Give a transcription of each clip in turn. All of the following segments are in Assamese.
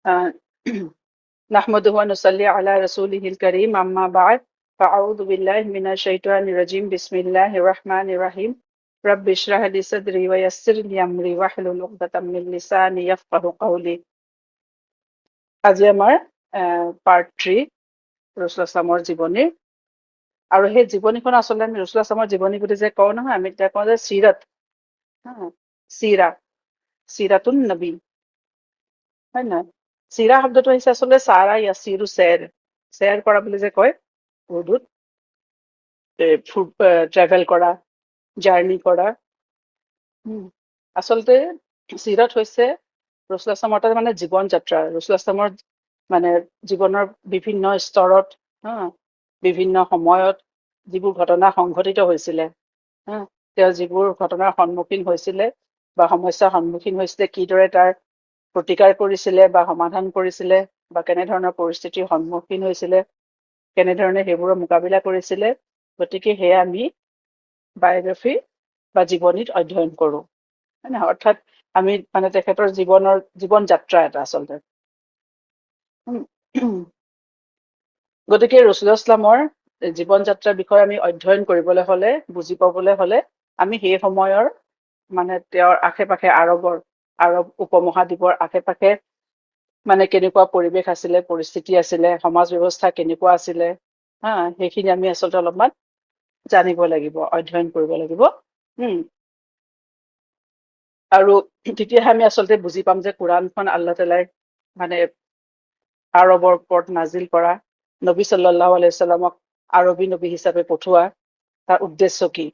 আহ, নাহমাদুহু ওয়া নুসাল্লি আলা রাসূলিহিল কারীম আম্মা বা'দ ফাআউযু বিল্লাহি মিনাশ শাইতানির রাজীম বিসমিল্লাহির রাহমানির রাহিম রাব্বি ইশরাহ লি সাদরি ওয়া ইয়াসসির লি আমরি ওয়াহলুল 'উকদাতাম মিন লিসানি ইয়াফকাহু কওলি। আজি আমাৰ পাৰ্ট 3 ৰাসূলুল্লাহ সাল্লাল্লাহু জীৱনীৰ, আৰু সেই জীৱনীখন আচলতে আমি ৰাসূলুল্লাহ সাল্লাল্লাহু জীৱনী বুলি যে কওঁ নহয়, আমি এতিয়া কওঁ যে সিৰাত, সিৰা, সিৰাতুন নবী, হয় নহয়? চিৰা শব্দটো আহিছে আচলতে চাৰা ইয়াচিৰু চেৰ কৰা বুলি যে কয় উৰ্দুত, ট্ৰেভেল কৰা, জাৰ্ণি কৰা। আচলতে চিৰাত হৈছে ৰাসূলুল্লাহ সাল্লাল্লাহু মানে জীৱন যাত্ৰা। ৰাসূলুল্লাহ সাল্লাল্লাহু মানে জীৱনৰ বিভিন্ন স্তৰত, বিভিন্ন সময়ত যিবোৰ ঘটনা সংঘটিত হৈছিলে, তেওঁ যিবোৰ ঘটনাৰ সন্মুখীন হৈছিলে বা সমস্যাৰ সন্মুখীন হৈছিলে, কিদৰে তাৰ প্ৰতিকাৰ কৰিছিলে বা সমাধান কৰিছিলে, বা কেনেধৰণৰ পৰিস্থিতিৰ সন্মুখীন হৈছিলে, কেনেধৰণে সেইবোৰৰ মোকাবিলা কৰিছিলে, গতিকে সেয়া আমি বায়োগ্ৰাফি বা জীৱনীত অধ্যয়ন কৰোঁ, হয় নহয়? অৰ্থাৎ আমি মানে তেখেতৰ জীৱন যাত্ৰা এটা আচলতে। গতিকে ৰাসূলুল্লাহ ইছলামৰ জীৱন যাত্ৰাৰ বিষয়ে আমি অধ্যয়ন কৰিবলৈ হ'লে, বুজি পাবলৈ হ'লে, আমি সেই সময়ৰ মানে তেওঁৰ আশে পাশে আৰব উপমহাদ্বীপৰ আশে পাশে মানে কেনেকুৱা পৰিৱেশ আছিলে, পৰিস্থিতি আছিলে, সমাজ ব্যৱস্থা কেনেকুৱা আছিলে, সেইখিনি আমি আচলতে অলপমান জানিব লাগিব, অধ্যয়ন কৰিব লাগিব। আৰু তেতিয়াহে আমি আচলতে বুজি পাম যে কোৰাণখন আল্লাহ তাআলাই মানে আৰবৰ ওপৰত নাজিল কৰা, নবী সাল্লাল্লাহু আলাইহি ওয়াসাল্লামক আৰবী নবী হিচাপে পঠোৱা তাৰ উদ্দেশ্য কি,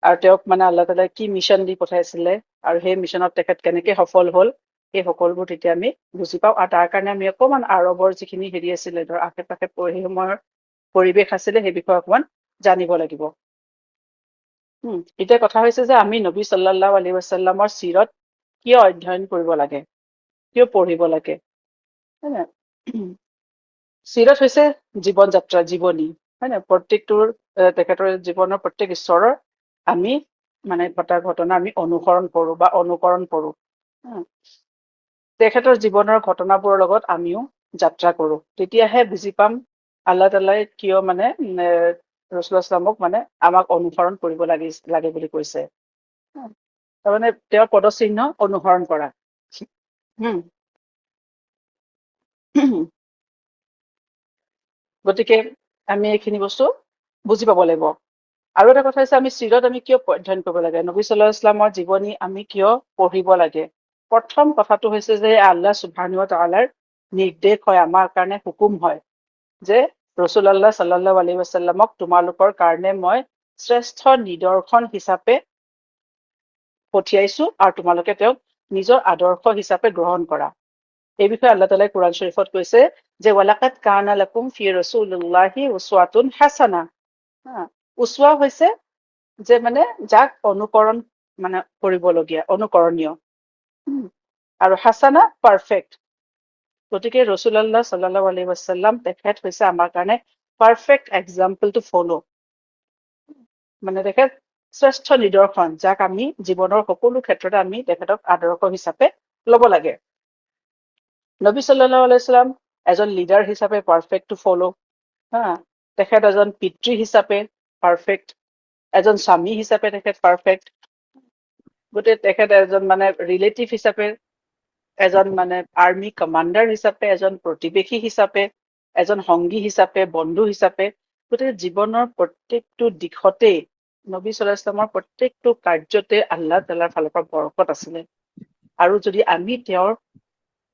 আৰু তেওঁক মানে আল্লাহ তাআলাই কি মিছন দি পঠাইছিলে, আৰু সেই মিছনত তেখেত কেনেকে সফল হ'ল, সেই সকলোবোৰ তেতিয়া আমি বুজি পাওঁ। আৰু তাৰ কাৰণে আমি অকণমান আৰবৰ যিখিনি হেৰি আছিলে, ধৰ আশে পাশে সেই সময়ৰ পৰিৱেশ আছিলে, সেই বিষয়ে অকণমান জানিব লাগিব। এতিয়া কথা হৈছে যে আমি নবী সাল্লাল্লাহু আলাইহি ওয়াসাল্লামৰ সিৰত কিয় অধ্যয়ন কৰিব লাগে, কিয় পঢ়িব লাগে, হয় নাই? সিৰত হৈছে জীৱন যাত্ৰা, জীৱনী, হয় নাই? প্ৰত্যেকটোৰ তেখেতৰ জীৱনৰ প্ৰত্যেক স্তৰৰ আমি মানে ঘটা ঘটনা আমি অনুসৰণ কৰো বা অনুকৰণ কৰো। তেখেতৰ জীৱনৰ ঘটনাবোৰৰ লগত আমিও যাত্ৰা কৰো, তেতিয়াহে বুজি পাম আল্লাহ তাআলাই কিয় মানে ৰাসূলুল্লাহ ইছলামক মানে আমাক অনুসৰণ কৰিব লাগে বুলি কৈছে। তাৰমানে তেওঁৰ পদচিহ্ন অনুসৰণ কৰা। গতিকে আমি এইখিনি বস্তু বুজি পাব লাগিব। আৰু এটা কথা হৈছে আমি সিৰত আমি কিয় অধ্যয়ন কৰিব লাগে, নবী সাল্লাল্লাহু আলাইহি ওয়াসাল্লামৰ জীৱনী আমি কিয় পঢ়িব লাগে। প্ৰথম কথাটো হৈছে যে আল্লাহ সুবহানাহু ওয়া তাআলাৰ নিৰ্দেশ হয়, আমাৰ কাৰণে হুকুম হয় যে ৰাসূলুল্লাহ সাল্লাল্লাহু আলাইহি ওয়াসাল্লামক তোমালোকৰ কাৰণে মই শ্ৰেষ্ঠ নিদৰ্শন হিচাপে পঠিয়াইছো, আৰু তোমালোকে তেওঁক নিজৰ আদৰ্শ হিচাপে গ্ৰহণ কৰা। এই বিষয়ে আল্লাহ তাআলাই কোৰাণ শৰীফত কৈছে যে ওয়ালাকাদ কানা লাকুম ফি ৰাসূলিল্লাহি উসওয়াতুন হাসানা। উসৱা হৈছে যে মানে যাক অনুকৰণ মানে কৰিবলগীয়া, অনুকৰণীয়, আৰু হাসানা পাৰফেক্ট। গতিকে ৰাসূলুল্লাহ সাল্লাল্লাহু আলাইহি ওয়াসাল্লাম তেখেত হৈছে আমাৰ কাৰণে পাৰফেক্ট এক্সাম্পল টু ফলো, মানে তেখেত শ্ৰেষ্ঠ নিদৰ্শন, যাক আমি জীৱনৰ সকলো ক্ষেত্ৰতে আমি তেখেতক আদৰ্শ হিচাপে ল'ব লাগে। নবী সাল্লাল্লাহু আলাইহি ওয়াসাল্লাম এজন লিডাৰ হিচাপে পাৰফেক্ট টু ফলো, তেখেত এজন পিতৃ হিচাপে পাৰফেক্ট, এজন স্বামী হিচাপে তেখেত পাৰফেক্ট, গতিকে তেখেত এজন মানে ৰিলেটিভ হিচাপে, এজন মানে আৰ্মি কমাণ্ডাৰ হিচাপে, এজন প্ৰতিবেশী হিচাপে, এজন সংগী হিচাপে, বন্ধু হিচাপে, গতিকে জীৱনৰ প্ৰত্যেকটো দিশতেই নবী সাল্লাল্লাহু আলাইহি ওয়াসাল্লামৰ প্ৰত্যেকটো কাৰ্যতে আল্লাহ তাআলাৰ ফালৰ পৰা বৰকত আছিলে। আৰু যদি আমি তেওঁৰ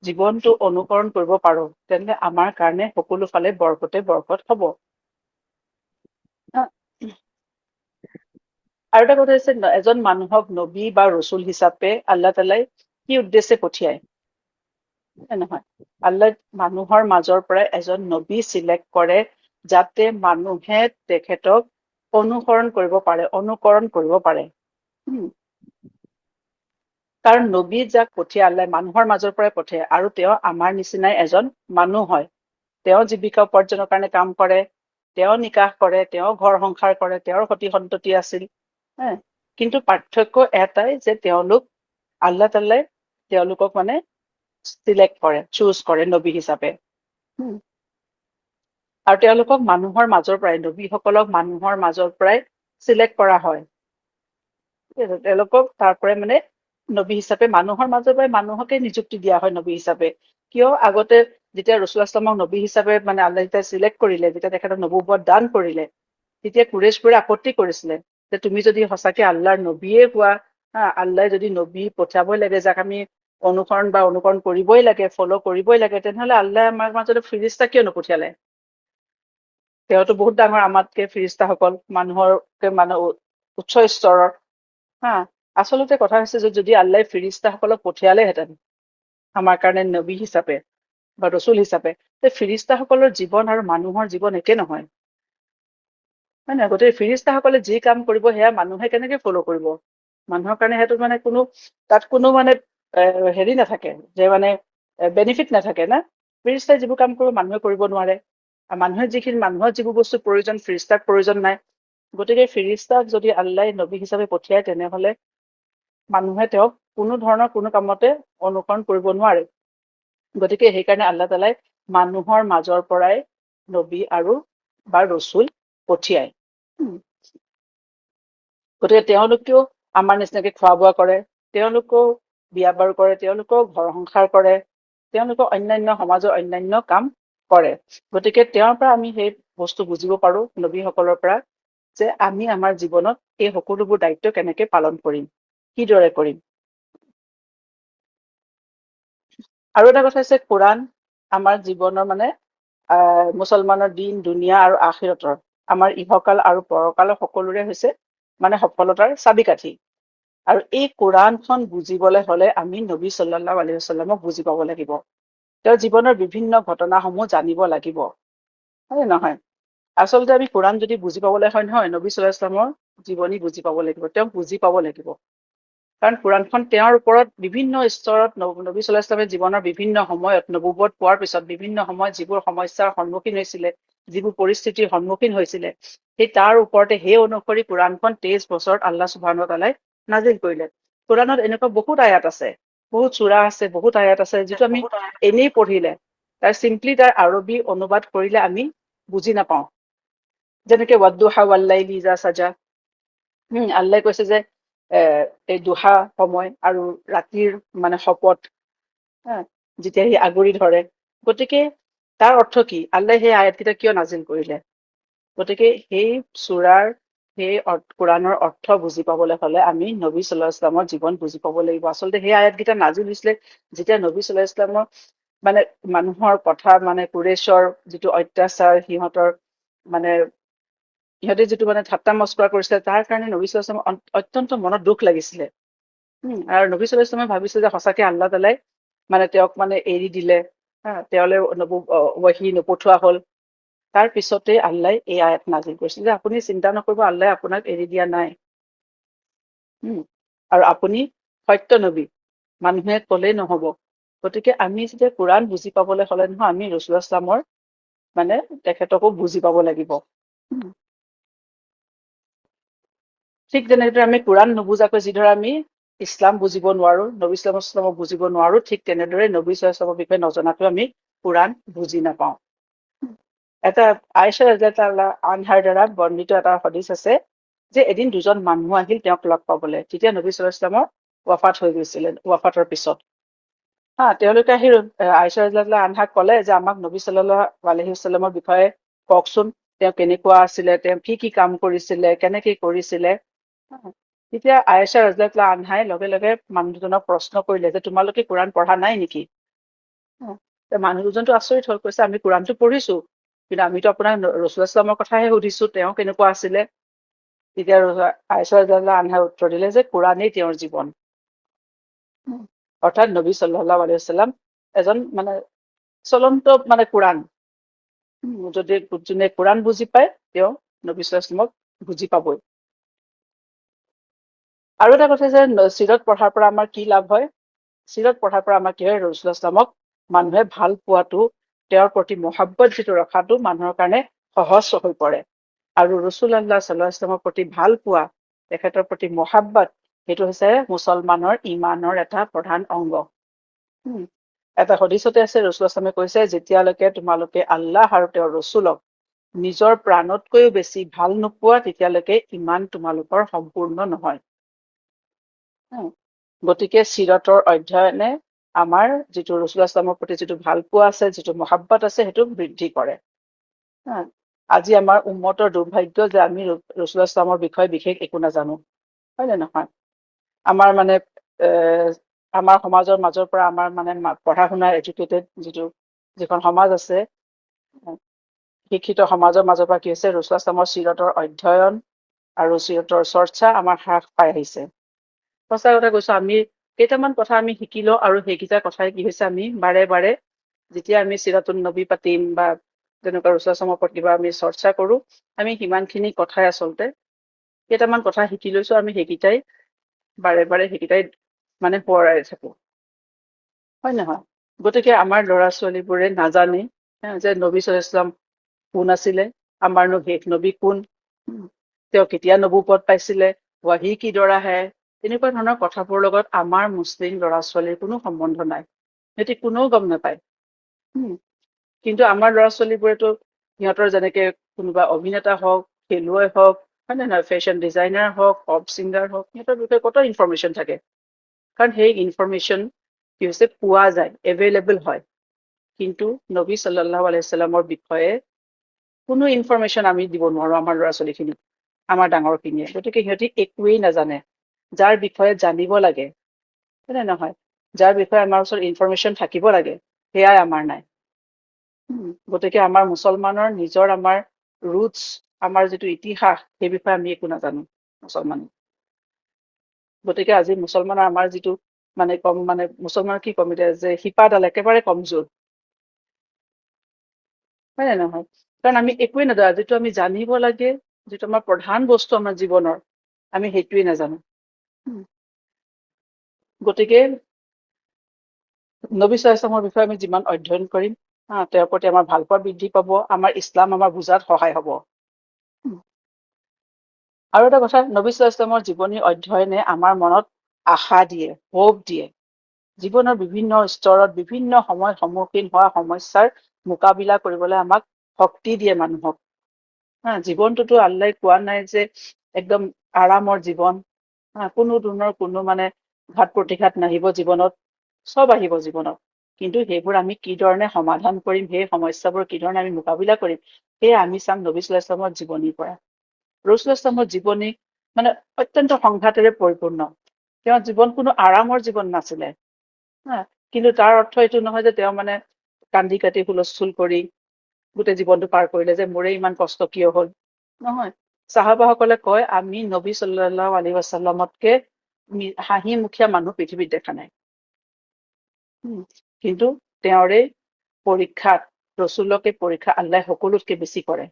জীৱনটো অনুকৰণ কৰিব পাৰো, তেন্তে আমাৰ কাৰণে সকলো ফালে বৰকতে বৰকত হ'ব। আৰু এটা কথা হৈছে এজন মানুহক নবী বা ৰসুল হিচাপে আল্লাহ তাআলাই কি উদ্দেশ্যে পঠিয়ায়, নহয়? আল্লাহ মানুহৰ মাজৰ পৰা এজন নবী চিলেক্ট কৰে যাতে মানুহে তেখেতক অনুসৰণ কৰিব পাৰে, অনুকৰণ কৰিব পাৰে। কাৰণ নবী যাক পঠিয়ায় আল্লাহ মানুহৰ মাজৰ পৰাই পঠিয়ায়, আৰু তেওঁ আমাৰ নিচিনাই এজন মানুহ হয়। তেওঁ জীৱিকা উপাৰ্জনৰ কাৰণে কাম কৰে, তেওঁ নিকাহ কৰে, তেওঁ ঘৰ সংসাৰ কৰে, তেওঁৰ সতি সন্ততি আছিল, কিন্তু পাৰ্থক্য এটাই যে আল্লাহ তাআলাই তেওঁলোকক মানে চিলেক্ট কৰে, চুজ কৰে নবী হিচাপে। আৰু তেওঁলোকক মানুহৰ মাজৰ পৰাই, নবীসকলক মানুহৰ মাজৰ পৰাই চিলেক্ট কৰা হয়। তেওঁলোকক তাৰ পৰাই মানে নবী হিচাপে মানুহৰ মাজৰ পৰাই মানুহকে নিযুক্তি দিয়া হয় নবী হিচাপে। কিয় আগতে যেতিয়া ৰসুল ইছলামক নবী হিচাপে মানে আল্লাহ যেতিয়া চিলেক্ট কৰিলে, যেতিয়া তেখেতক নবুৱত দান কৰিলে, তেতিয়া কুৰেশবোৰে আপত্তি কৰিছিলে যে তুমি যদি সঁচাকে আল্লাহৰ নবীয়ে হোৱা, আল্লাহ যদি নবী পঠিয়াবই লাগে, যাক আমি অনুকৰণ কৰিবই লাগে, ফল' কৰিবই লাগে, তেনেহলে আল্লাহ আমাৰ মাজতে ফিৰিস্তা কিয় নপঠিয়ালে? তেওঁতো বহুত ডাঙৰ আমাতকে, ফিৰিস্তাসকল মানুহৰকে মানে উচ্চ স্তৰৰ। আচলতে কথা হৈছে যে যদি আল্লাহ ফিৰিস্তাসকলক পঠিয়ালেহেঁতেন আমাৰ কাৰণে নবী হিচাপে বা ৰচুল হিচাপে, তে ফিৰিস্তাসকলৰ জীৱন আৰু মানুহৰ জীৱন একে নহয়, হয় নহয়? গতিকে ফিৰিস্তাসকলে যি কাম কৰিব সেয়া মানুহে কেনেকে ফল' কৰিব? মানুহৰ কাৰণে সেইটো মানে তাত কোনো মানে হেৰি নাথাকে, যে মানে বেনিফিট নাথাকে না। ফিৰিস্তাই যিবোৰ কাম কৰিব মানুহে কৰিব নোৱাৰে, আৰু মানুহৰ যিবোৰ বস্তুৰ প্ৰয়োজন ফিৰিস্তাক প্ৰয়োজন নাই। গতিকে ফিৰিস্তাক যদি আল্লাহ নবী হিচাপে পঠিয়াই, তেনেহলে মানুহে তেওঁক কোনো ধৰণৰ কোনো কামতে অনুকৰণ কৰিব নোৱাৰে। গতিকে সেইকাৰণে আল্লাহ তালাই মানুহৰ মাজৰ পৰাই নবী আৰু বা ৰচুল পঠিয়ায়। গতিকে তেওঁলোকেও আমাৰ নিচিনাকে খোৱা বোৱা কৰে, তেওঁলোকেও বিয়া বাৰু কৰে, তেওঁলোকেও ঘৰ সংসাৰ কৰে, তেওঁলোকেও অন্যান্য সমাজৰ অন্যান্য কাম কৰে। গতিকে তেওঁৰ পৰা আমি সেই বস্তু বুজিব পাৰো, নবীসকলৰ পৰা, যে আমি আমাৰ জীৱনত এই সকলোবোৰ দায়িত্ব কেনেকে পালন কৰিম, কিদৰে কৰিম। আৰু এটা কথা হৈছে, কোৰাণ আমাৰ জীৱনৰ মানে মুছলমানৰ দিন, দুনিয়া আৰু আখিৰতৰ, আমাৰ ইহকাল আৰু পৰকালৰ সকলোৰে হৈছে মানে সফলতাৰ চাবিকাঠি। আৰু এই কোৰাণখন বুজিবলৈ হলে আমি নবী সাল্লাল্লাহু আলাইহি wasallamক বুজি পাব লাগিব। তেওঁৰ জীৱনৰ বিভিন্ন ঘটনাসমূহ জানিব লাগিব, হয় নহয়? আচলতে আমি কোৰাণ যদি বুজি পাবলৈ হয় নহয়, নবী সাল্লাল্লাহু আলাইহি wasallamৰ জীৱনী বুজি পাব লাগিব, তেওঁক বুজি পাব লাগিব। কাৰণ কোৰাণখন তেওঁৰ ওপৰত বিভিন্ন স্তৰত নবী সাল্লাল্লাহু আলাইহি wasallamে জীৱনৰ বিভিন্ন সময়ত নবুৱত পোৱাৰ পিছত বিভিন্ন সময়ত যিবোৰ সমস্যাৰ সন্মুখীন হৈছিলে, যিবোৰ পৰিস্থিতিৰ সন্মুখীন হৈছিলে, সেই তাৰ ওপৰতে সেই অনুসৰি কোৰাণখন 23 বছৰত আল্লাহ সুবহানাহু ওয়া তাআলাই নাজিল কৰিলে। কোৰাণত এনেকুৱা বহুত আয়াত আছে, বহুত সূৰা আছে, বহুত আয়াত আছে, যিটো আমি এনেই পঢ়িলে, চিম্পলি তাৰ আৰবী অনুবাদ কৰিলে আমি বুজি নাপাওঁ। যেনেকে ৱাদ্দুহা ৱাল্লাইলি ইজা সাজা, আল্লাহ কৈছে যে এই দুহা সময় আৰু ৰাতিৰ মানে শপত, যেতিয়া সি আগুৰি ধৰে। গতিকে তাৰ অৰ্থ কি? আল্লাহ সেই আয়াতকেইটা কিয় নাজিল কৰিলে? গতিকে সেই সূৰাৰ, সেই কোৰাণৰ অৰ্থ বুজি পাবলৈ হলে আমি নবী সাল্লাল্লাহু আলাইহি wasallamৰ জীৱন বুজি পাব লাগিব। আচলতে সেই আয়াতকেইটা নাজিল হৈছিলে যেতিয়া নবী সাল্লাল্লাহু আলাইহি wasallamৰ মানে মানুহৰ কথা, মানে কুৰেশ্বৰ যিটো অত্যাচাৰ, সিহঁতে যিটো মানে ঠাট্টা মস্কৰা কৰিছিলে, তাৰ কাৰণে নবী সাল্লাল্লাহু আলাইহি wasallam অত্যন্ত মনত দুখ লাগিছিলে। আৰু নবী সাল্লাল্লাহু আলাইহি wasallam ভাবিছিলে যে সঁচাকে আল্লাহ তাআলাই মানে তেওঁক মানে এৰি দিলে, তেওঁলৈ ৱহী নপঠোৱা হল। তাৰ পিছতে আল্লাহ এই আয়াত নাজিল কৰিছিল যে আপুনি চিন্তা নকৰিব, আল্লাহ আপোনাক এৰি দিয়া নাই। আৰু আপুনি সত্য নবী, মানুহে কলেই নহব। গতিকে আমি যেতিয়া কোৰাণ বুজি পাবলৈ হলে নহয়, আমি ৰাসূলুল্লাহ ইছলামৰ মানে তেখেতকো বুজি পাব লাগিব। ঠিক তেনেদৰে আমি কোৰাণ নুবুজাকৈ যিদৰে আমি ইছলাম বুজিব নোৱাৰো, নবী সাল্লাল্লাহু আলাইহি wasallamক বুজিব নোৱাৰো, ঠিক তেনেদৰে নবী সাল্লাল্লাহু আলাইহি wasallamৰ বিষয়ে নজনাকৈ আমি কোৰাণ বুজি নাপাওঁ। এটা আয়েশা ৰাদিয়াল্লাহু আনহাৰ দ্বাৰা বৰ্ণিত এটা হাদিছ আছে যে এদিন দুজন মানুহ আহিল তেওঁক লগ পাবলৈ, তেতিয়া নবী সাল্লাল্লাহু আলাইহি wasallamৰ ৱাফাত হৈ গৈছিলে, ৱাফাতৰ পিছত। তেওঁলোকে আহি আয়েশা ৰাদিয়াল্লাহু আনহাক ক'লে যে আমাক নবী সাল্লাল্লাহু আলাইহি wasallamৰ বিষয়ে কওকচোন, তেওঁ কেনেকুৱা আছিলে, তেওঁ কি কি কাম কৰিছিলে, কেনেকে কৰিছিলে। তেতিয়া আয়েশা ৰাদিয়াল্লাহু আনহাই লগে লগে মানুহজনক প্ৰশ্ন কৰিলে যে তোমালোকে কোৰাণ পঢ়া নাই নেকি? মানুহ দুজনটো আচৰিত হল, কৈছে আমি কোৰাণটো পঢ়িছো, কিন্তু আমিতো আপোনাক ৰাসূলুল্লাহ ইছলামৰ কথাহে সুধিছো, তেওঁ কেনেকুৱা আছিলে। তেতিয়া আয়েশা ৰাদিয়াল্লাহু আনহাই উত্তৰ দিলে যে কোৰাণেই তেওঁৰ জীৱন। অৰ্থাৎ নবী সাল্লাল্লাহু আলাইহি wasallam এজন মানে চলন্ত মানে কোৰাণ। যদি যোনে কোৰাণ বুজি পায়, তেওঁ নবী সাল্লাল্লাহু আলাইহি wasallamক বুজি পাবই। আৰু এটা কথা যে চিৰত পঢ়াৰ পৰা আমাৰ কি লাভ হয়? চিৰত পঢ়াৰ পৰা আমাৰ কি হয়? ৰাসূলুল্লাহ ইছলামক মানুহে ভাল পোৱাটো, তেওঁৰ প্ৰতি মহব্বত যিটো ৰখাটো মানুহৰ কাৰণে সহজ হৈ পৰে। আৰু ৰাসূলুল্লাহ সাল্লাল্লাহু আলাইহি wasallamৰ প্ৰতি ভাল পোৱা, তেখেতৰ প্ৰতি মহব্বত, সেইটো হৈছে মুছলমানৰ ইমানৰ এটা প্ৰধান অংগ। এটা হদিছতে আছে ৰাসূলুল্লাহ সাল্লাল্লাহু কৈছে যেতিয়ালৈকে তোমালোকে আল্লাহ আৰু তেওঁৰ ৰসুলক নিজৰ প্ৰাণতকৈও বেছি ভাল নোপোৱা তেতিয়ালৈকে ইমান তোমালোকৰ সম্পূৰ্ণ নহয়। গতিকে চিৰতৰ অধ্যয়নে আমাৰ যিটো ৰাসূলুল্লাহ সাল্লাল্লাহু প্ৰতি যিটো ভাল পোৱা আছে, যিটো মহাব্বত আছে, সেইটো বৃদ্ধি কৰে। আজি আমাৰ উম্মতৰ দুৰ্ভাগ্য যে আমি ৰাসূলুল্লাহ সাল্লাল্লাহু বিষয়ে বিশেষ একো নাজানো, হয় নে নহয়? আমাৰ মানে আমাৰ সমাজৰ মাজৰ পৰা আমাৰ মানে পঢ়া শুনা এডুকেটেড যিখন সমাজ আছে, শিক্ষিত সমাজৰ মাজৰ পৰা কি হৈছে, ৰাসূলুল্লাহ সাল্লাল্লাহু চিৰতৰ অধ্যয়ন আৰু চিৰতৰ চৰ্চা আমাৰ হ্ৰাস পাই আহিছে। সঁচা কথা কৈছো, আমি কেইটামান কথা আমি শিকিলো আৰু সেইকেইটা কথাই কি হৈছে, আমি বাৰে বাৰে যেতিয়া আমি চিৰাতুন নবী পাতিম বা তেনেকুৱা ৰাসূলুল্লাহ সাল্লাল্লাহু ওপৰত কিবা আমি চৰ্চা কৰো, আমি সিমানখিনি কথাই আচলতে কেইটামান কথা শিকি লৈছো, আমি সেইকেইটাই বাৰে বাৰে সেইকেইটাই মানে সোঁৱৰাই থাকো, হয় নহয়? গতিকে আমাৰ ল'ৰা ছোৱালীবোৰে নাজানে যে নবী সাল্লাল্লাহু আলাইহি ওয়াসাল্লাম কোন আছিলে, আমাৰনো শেষ নবী কোন, তেওঁ কেতিয়া নবুৱত পাইছিলে, ৱাহী কিদৰে আহে, তেনেকুৱা ধৰণৰ কথাবোৰৰ লগত আমাৰ মুছলিম ল'ৰা ছোৱালীৰ কোনো সম্বন্ধ নাই, সিহঁতি কোনেও গম নাপায়। কিন্তু আমাৰ ল'ৰা ছোৱালীবোৰেতো সিহঁতৰ যেনেকে কোনোবা অভিনেতা হওক, খেলুৱৈ হওক, হয় নে নহয়, ফেশ্বন ডিজাইনাৰ হওক, পপ ছিংগাৰ হওক, সিহঁতৰ বিষয়ে কত ইনফৰমেশ্যন থাকে, কাৰণ সেই ইনফৰমেশ্যন কি হৈছে পোৱা যায়, এভেইলেবল হয়। কিন্তু নবী সাল্লাল্লাহু আলাইহি ওয়াসাল্লামৰ বিষয়ে কোনো ইনফৰমেশ্যন আমি দিব নোৱাৰো আমাৰ ল'ৰা ছোৱালীখিনিক, আমাৰ ডাঙৰখিনিয়ে। গতিকে সিহঁতি একোৱেই নাজানে। যাৰ বিষয়ে জানিব লাগে, হয় নে নহয়, যাৰ বিষয়ে আমাৰ ওচৰত ইনফৰমেশ্যন থাকিব লাগে, সেয়াই আমাৰ নাই। গতিকে আমাৰ মুছলমানৰ নিজৰ আমাৰ ৰুটছ, আমাৰ যিটো ইতিহাস, সেই বিষয়ে আমি একো নাজানো মুছলমান। গতিকে আজি মুছলমানৰ আমাৰ যিটো মানে মুছলমানৰ কি কম এতিয়া, যে শিপাডাল একেবাৰে কমজোৰ, হয় নে নহয়? কাৰণ আমি একোৱেই নাজানো, যিটো আমি জানিব লাগে, যিটো আমাৰ প্ৰধান বস্তু আমাৰ জীৱনৰ, আমি সেইটোৱে নাজানো। গতিকে নবী সাল্লাল্লাহু আলাইহি ওয়াসাল্লামৰ বিষয়ে আমি যিমান অধ্যয়ন কৰিম, তেওঁৰ প্ৰতি আমাৰ ভাল পোৱা বৃদ্ধি পাব, আমাৰ ইছলাম আমাৰ বুজাত সহায় হ'ব। আৰু এটা কথা, নবী সাল্লাল্লাহু আলাইহি ওয়াসাল্লামৰ জীৱনী অধ্যয়নে আমাৰ মনত আশা দিয়ে, হোপ দিয়ে। জীৱনৰ বিভিন্ন স্তৰত বিভিন্ন সময়ত সন্মুখীন হোৱা সমস্যাৰ মোকাবিলা কৰিবলৈ আমাক শক্তি দিয়ে মানুহক। জীৱনটোতো আল্লাই কোৱা নাই যে একদম আৰামৰ জীৱন, কোনো ধৰণৰ কোনো মানে ঘাত প্ৰতিঘাত নাহিব জীৱনত, চব আহিব জীৱনত, কিন্তু সেইবোৰ আমি কি ধৰণে সমাধান কৰিম, সেই সমস্যাবোৰ কি ধৰণে আমি মোকাবিলা কৰিম, সেয়ে আমি চাম নবী সাল্লাল্লাহু আলাইহি ওয়াসাল্লামৰ জীৱনীৰ পৰা। ৰাসূলুল্লাহ সাল্লাল্লাহু আলাইহি ওয়াসাল্লামৰ জীৱনী মানে অত্যন্ত সংঘাতেৰে পৰিপূৰ্ণ। তেওঁৰ জীৱন কোনো আৰামৰ জীৱন নাছিলে, কিন্তু তাৰ অৰ্থ এইটো নহয় যে তেওঁ মানে কান্দি কাটি হুলস্থুল কৰি গোটেই জীৱনটো পাৰ কৰিলে, যে মোৰে ইমান কষ্ট কিয় হ'ল, নহয়। সাহাবাসকলে কয়, আমি নবী সাল্লাল্লাহু আলাইহি ওয়াসাল্লামতকে হাঁহি মুখীয়া মানুহ পৃথিৱীত দেখা নাই। কিন্তু তেওঁৰে পৰীক্ষাত, ৰসুলকে পৰীক্ষা আল্লাই সকলোতকে বেছি কৰে।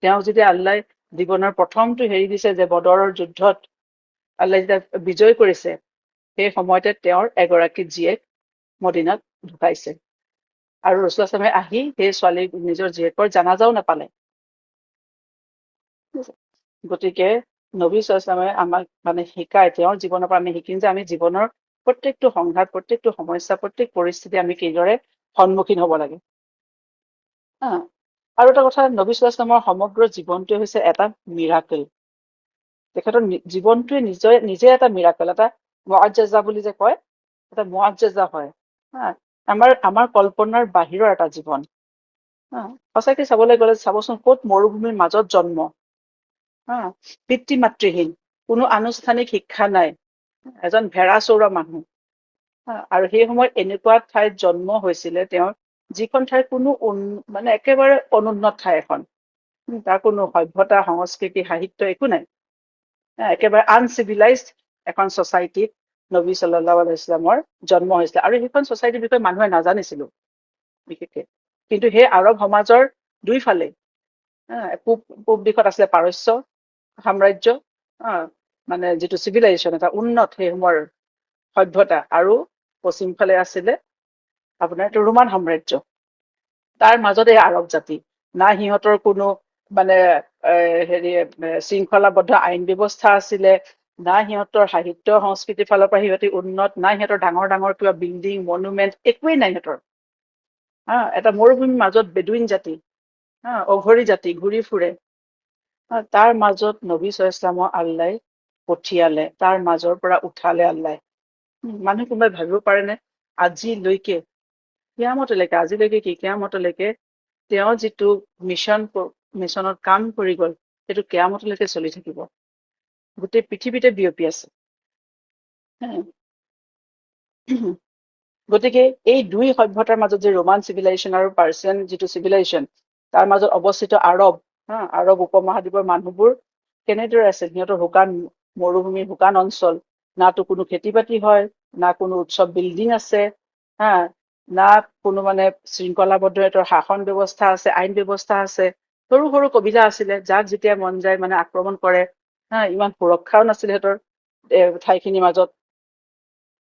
তেওঁ যেতিয়া আল্লাই জীৱনৰ প্ৰথমটো হেৰি দিছে, যে বদৰৰ যুদ্ধত আল্লাই যেতিয়া বিজয় কৰিছে, সেই সময়তে তেওঁৰ এগৰাকী জীয়েক মদিনাত ঢুকাইছে, আৰু ৰাসূলুল্লাহ সাল্লাল্লাহু আলাইহি ওয়াসাল্লামে আহি সেই ছোৱালী নিজৰ জীয়েকৰ জানাজাও নাপালে। গতিকে নবী সাল্লাল্লাহু আলাইহি ওয়াসাল্লামে আমাক মানে শিকায়, তেওঁৰ জীৱনৰ পৰা আমি শিকিম যে আমি জীৱনৰ প্ৰত্যেকটো সংঘাত, প্ৰত্যেকটো সমস্যা, প্ৰত্যেক পৰিস্থিতি আমি কিদৰে সন্মুখীন হ'ব লাগে। আৰু এটা কথা, নবী সাল্লাল্লাহু আলাইহি ওয়াসাল্লামৰ সমগ্ৰ জীৱনটোৱে হৈছে এটা মিৰাকেল। তেখেতৰ জীৱনটোৱে নিজে এটা মিৰাকেল, এটা মুআজ্জাজা বুলি যে কয়, এটা মুআজ্জাজা হয়। আমাৰ কল্পনাৰ বাহিৰৰ এটা জীৱন। সঁচাকে চাবলৈ গ'লে চাবচোন, ক'ত মৰুভূমিৰ মাজত জন্ম, পিতৃ মাতৃহীন, কোনো আনুষ্ঠানিক শিক্ষা নাই, এজন ভেড়া চৰোৱা মানুহ, আৰু সেই সময়ত এনেকুৱা ঠাইত জন্ম হৈছিলে তেওঁৰ, যিখন ঠাইৰ কোনো মানে একেবাৰে অনুন্নত ঠাই এখন, তাৰ কোনো সভ্যতা, সংস্কৃতি, সাহিত্য একো নাই, একেবাৰে আনচিভিলাইজড এখন ছচাইটিত নবী সাল্লাল্লাহু আলাইহি ওয়াসাল্লামৰ জন্ম হৈছিলে। আৰু সেইখন ছচাইটিৰ বিষয়ে মানুহে নাজানিছিলো বিশেষকে, কিন্তু সেই আৰৱ সমাজৰ দুইফালে, পূব দিশত আছিলে পাৰস্য সাম্ৰাজ্য, মানে যিটো চিভিলাইজেশ্যন, এটা উন্নত সেই সময়ৰ সভ্যতা, আৰু পশ্চিম ফালে আছিলে আপোনাৰ এইটো ৰোমান সাম্ৰাজ্য। তাৰ মাজতে আৰৱ জাতি, না সিহঁতৰ কোনো মানে হেৰি শৃংখলাবদ্ধ আইন ব্যৱস্থা আছিলে, না সিহঁতৰ সাহিত্য সংস্কৃতিৰ ফালৰ পৰা সিহঁতি উন্নত, না সিহঁতৰ ডাঙৰ ডাঙৰ কিবা বিল্ডিং মনুমেণ্ট একোৱেই নাই সিহঁতৰ। এটা মৰুভূমিৰ মাজত বেডুইন জাতি, অঘৰী জাতি ঘূৰি ফুৰে। তাৰ মাজত নবী ইছলামক আল্লাই পঠিয়ালে, তাৰ মাজৰ পৰা উঠালে আল্লাই। মানুহ কোনোবাই ভাবিব পাৰেনে আজিলৈকে আজিলৈকে কি কিয়ামতলৈকে তেওঁ যিটো মিছনত কাম কৰি গ'ল সেইটো কিয়ামতলৈকে চলি থাকিব, গোটেই পৃথিৱীতে বিয়পি আছে। গতিকে এই দুই সভ্যতাৰ মাজত যে ৰোমান চিভিলাইজেশ্যন আৰু পাৰ্চিয়ান যিটো চিভিলাইজেশ্যন, তাৰ মাজত অৱস্থিত আৰব উপমহাদ্বীপৰ মানুহবোৰ কেনেদৰে আছিল? সিহঁতৰ মৰুভূমিৰ শুকান অঞ্চল, নাতো কোনো খেতি বাতি হয়, না কোনো উৎসৱ বিল্ডিং আছে, না কোনো মানে শৃংখলাবদ্ধ সিহঁতৰ শাসন ব্যৱস্থা আছে, আইন ব্যৱস্থা আছে। সৰু সৰু কবিতা আছিলে, যাক যেতিয়া মন যায় মানে আক্ৰমণ কৰে। ইমান সুৰক্ষাও নাছিলে সিহঁতৰ ঠাইখিনিৰ মাজত।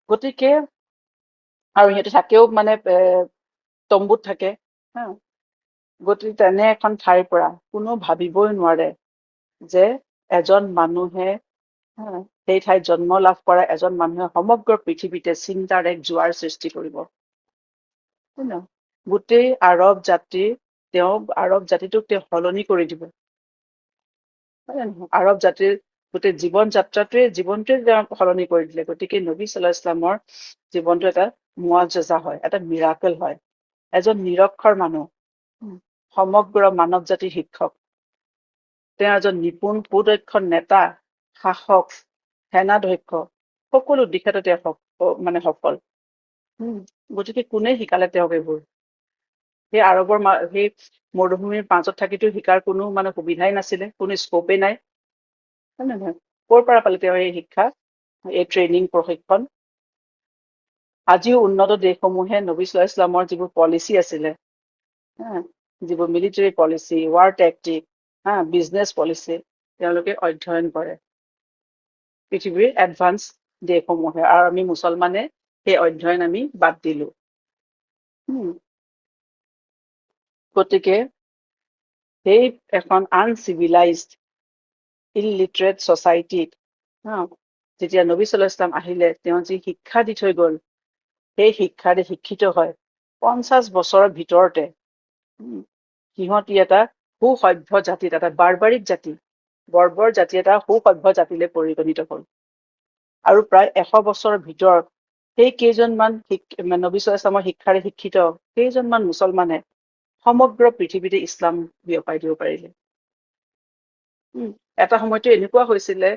গতিকে আৰু সিহঁতে থাকেও মানে তম্বুত থাকে। গতিকে তেনে এখন ঠাইৰ পৰা কোনো ভাবিবই নোৱাৰে যে এজন মানুহে সেই ঠাইত জন্ম লাভ কৰা এজন মানুহে সমগ্ৰ পৃথিৱীতে চিন্তাৰ এক জোৱাৰ সৃষ্টি কৰিব। গোটেই আৰব জাতিটোক তেওঁ সলনি কৰি দিব। আৰব জাতিৰ গোটেই জীৱনটোৱে তেওঁ সলনি কৰি দিলে। গতিকে নবী সাল্লাল্লাহু আলাইহি ওয়াসাল্লামৰ জীৱনটো এটা মুআজিজা হয়, এটা মিৰাকেল হয়। এজন নিৰক্ষৰ মানুহ, সমগ্ৰ মানৱ জাতিৰ শিক্ষক। তেওঁ এজন নিপুণ সুদক্ষ নেতা, শাসক, সেনাধ্যক্ষ, সকলো দিশতে তেওঁ মানে সফল। গতিকে কোনে শিকালে তেওঁক এইবোৰ? সেই মৰুভূমিৰ মাজত থাকিতো শিকাৰ কোনো মানে সুবিধাই নাছিলে, কোনো স্কোপেই নাই, হয় নে নহয়? ক'ৰ পৰা পালে তেওঁ এই শিক্ষা, এই ট্ৰেইনিং, প্ৰশিক্ষণ? আজিও উন্নত দেশসমূহে নবী সাল্লাল্লাহু আলাইহি ওয়াসাল্লামৰ যিবোৰ পলিচি আছিলে, যিবোৰ military policy, war tactic, business policy, তেওঁলোকে অধ্যয়ন কৰে। পৃথিৱীৰ এডভান্স দেশসমূহে, আৰু আমি মুছলমানে সেই অধ্যয়ন আমি বাদ দিলো। গতিকে সেই এখন আনচিভিলাইজড ইলিটাৰেট ছচাইটিত যেতিয়া নবী সাল্লাল্লাহু আলাইহি ওয়াসাল্লাম আহিলে, তেওঁ যি শিক্ষা দি থৈ গ'ল, সেই শিক্ষাৰে শিক্ষিত হয় 50 বছৰৰ ভিতৰতে সিহঁতি এটা সুসভ্য জাতিত, এটা বাৰ্বাৰিক জাতি, বৰ্বৰ জাতি, এটা সুসভ্য জাতিলৈ পৰিগণিত হ'ল। আৰু প্ৰায় 100 বছৰৰ ভিতৰত সেই কেইজনমান নবী সাল্লাল্লাহু আলাইহি ওয়াসাল্লামৰ শিক্ষাৰে শিক্ষিত কেইজনমান মুছলমানে সমগ্ৰ পৃথিৱীতে ইছলাম বিয়পাই দিব পাৰিলে। এটা সময়তো এনেকুৱা হৈছিলে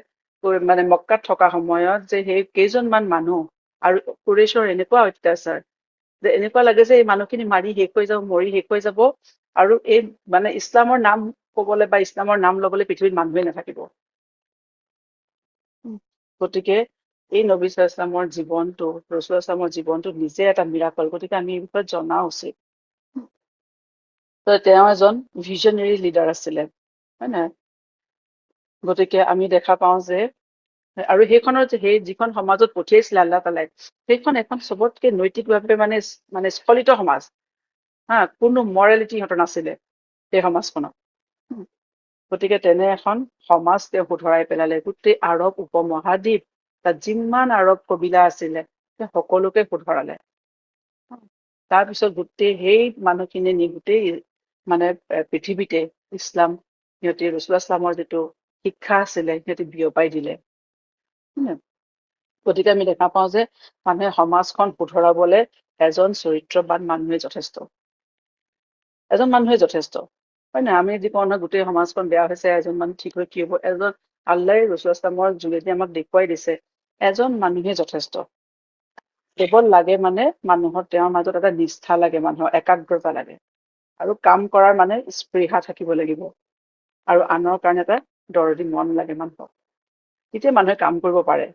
মানে মক্কাত থকা সময়ত যে সেই কেইজনমান মানুহ আৰু কুৰেইছৰ এনেকুৱা অত্যাচাৰ যে এনেকুৱা লাগে যে এই মানুহখিনি মৰি শেষ হৈ যাব, আৰু এই মানে ইছলামৰ নাম কবলৈ বা ইছলামৰ নাম লবলৈ পৃথিৱীত মানুহে নাথাকিব। গতিকে এই নবী সাল্লাল্লাহু আলাইহি ওয়াসাল্লামৰ জীৱনটো, ৰাসূলুল্লাহ সাল্লাল্লাহু আলাইহি ওয়াসাল্লামৰ জীৱনটো নিজে এটা মিৰাকল। গতিকে আমি এই বিষয়ে জনা উচিত। তেওঁ এজন ভিজনেৰী লিডাৰ আছিলে, হয় নাই? গতিকে আমি দেখা পাওঁ যে, আৰু সেই যিখন সমাজত পঠিয়াইছিলে আল্লাহ তাআলাই, সেইখন এখন চবতকে নৈতিকভাৱে মানে স্খলিত সমাজ। কোনো মৰেলিটি সিহঁতৰ নাছিলে সেই সমাজখনত। গতিকে তেনে এখন সমাজ তেওঁ শুধৰাই পেলালে। গোটেই আৰব উপমহাদ্বীপ, তাত যিমান আৰব কবিলা আছিলে তেওঁ সকলোকে শুধৰালে। তাৰপিছত গোটেই সেই মানুহখিনি নি গোটেই মানে পৃথিৱীতে ইছলাম, সিহঁতি ৰাসূলুল্লাহ ইছলামৰ যিটো শিক্ষা আছিলে সিহঁতি বিয়পাই দিলে। গতিকে আমি দেখা পাওঁ যে মানুহে সমাজখন শুধৰাবলৈ এজন চৰিত্ৰবান মানুহে যথেষ্ট। এজন মানুহে যথেষ্ট, হয় নাই? আমি যি কওঁ নহয় গোটেই সমাজখন বেয়া হৈছে, এজন মানুহ ঠিক হৈ কি হ'ব? এজন আল্লাহে ৰাসূলুল্লাহ ইছলামৰ যোগেদি আমাক দেখুৱাই দিছে এজন মানুহে যথেষ্ট। কেৱল লাগে মানে মানুহৰ তেওঁৰ মাজত এটা নিষ্ঠা লাগে, মানুহৰ একাগ্ৰতা লাগে, আৰু কাম কৰাৰ মানে স্পৃহা থাকিব লাগিব, আৰু আনৰ কাৰণে এটা দৰদী মন লাগে মানুহক। তেতিয়া মানুহে কাম কৰিব পাৰে,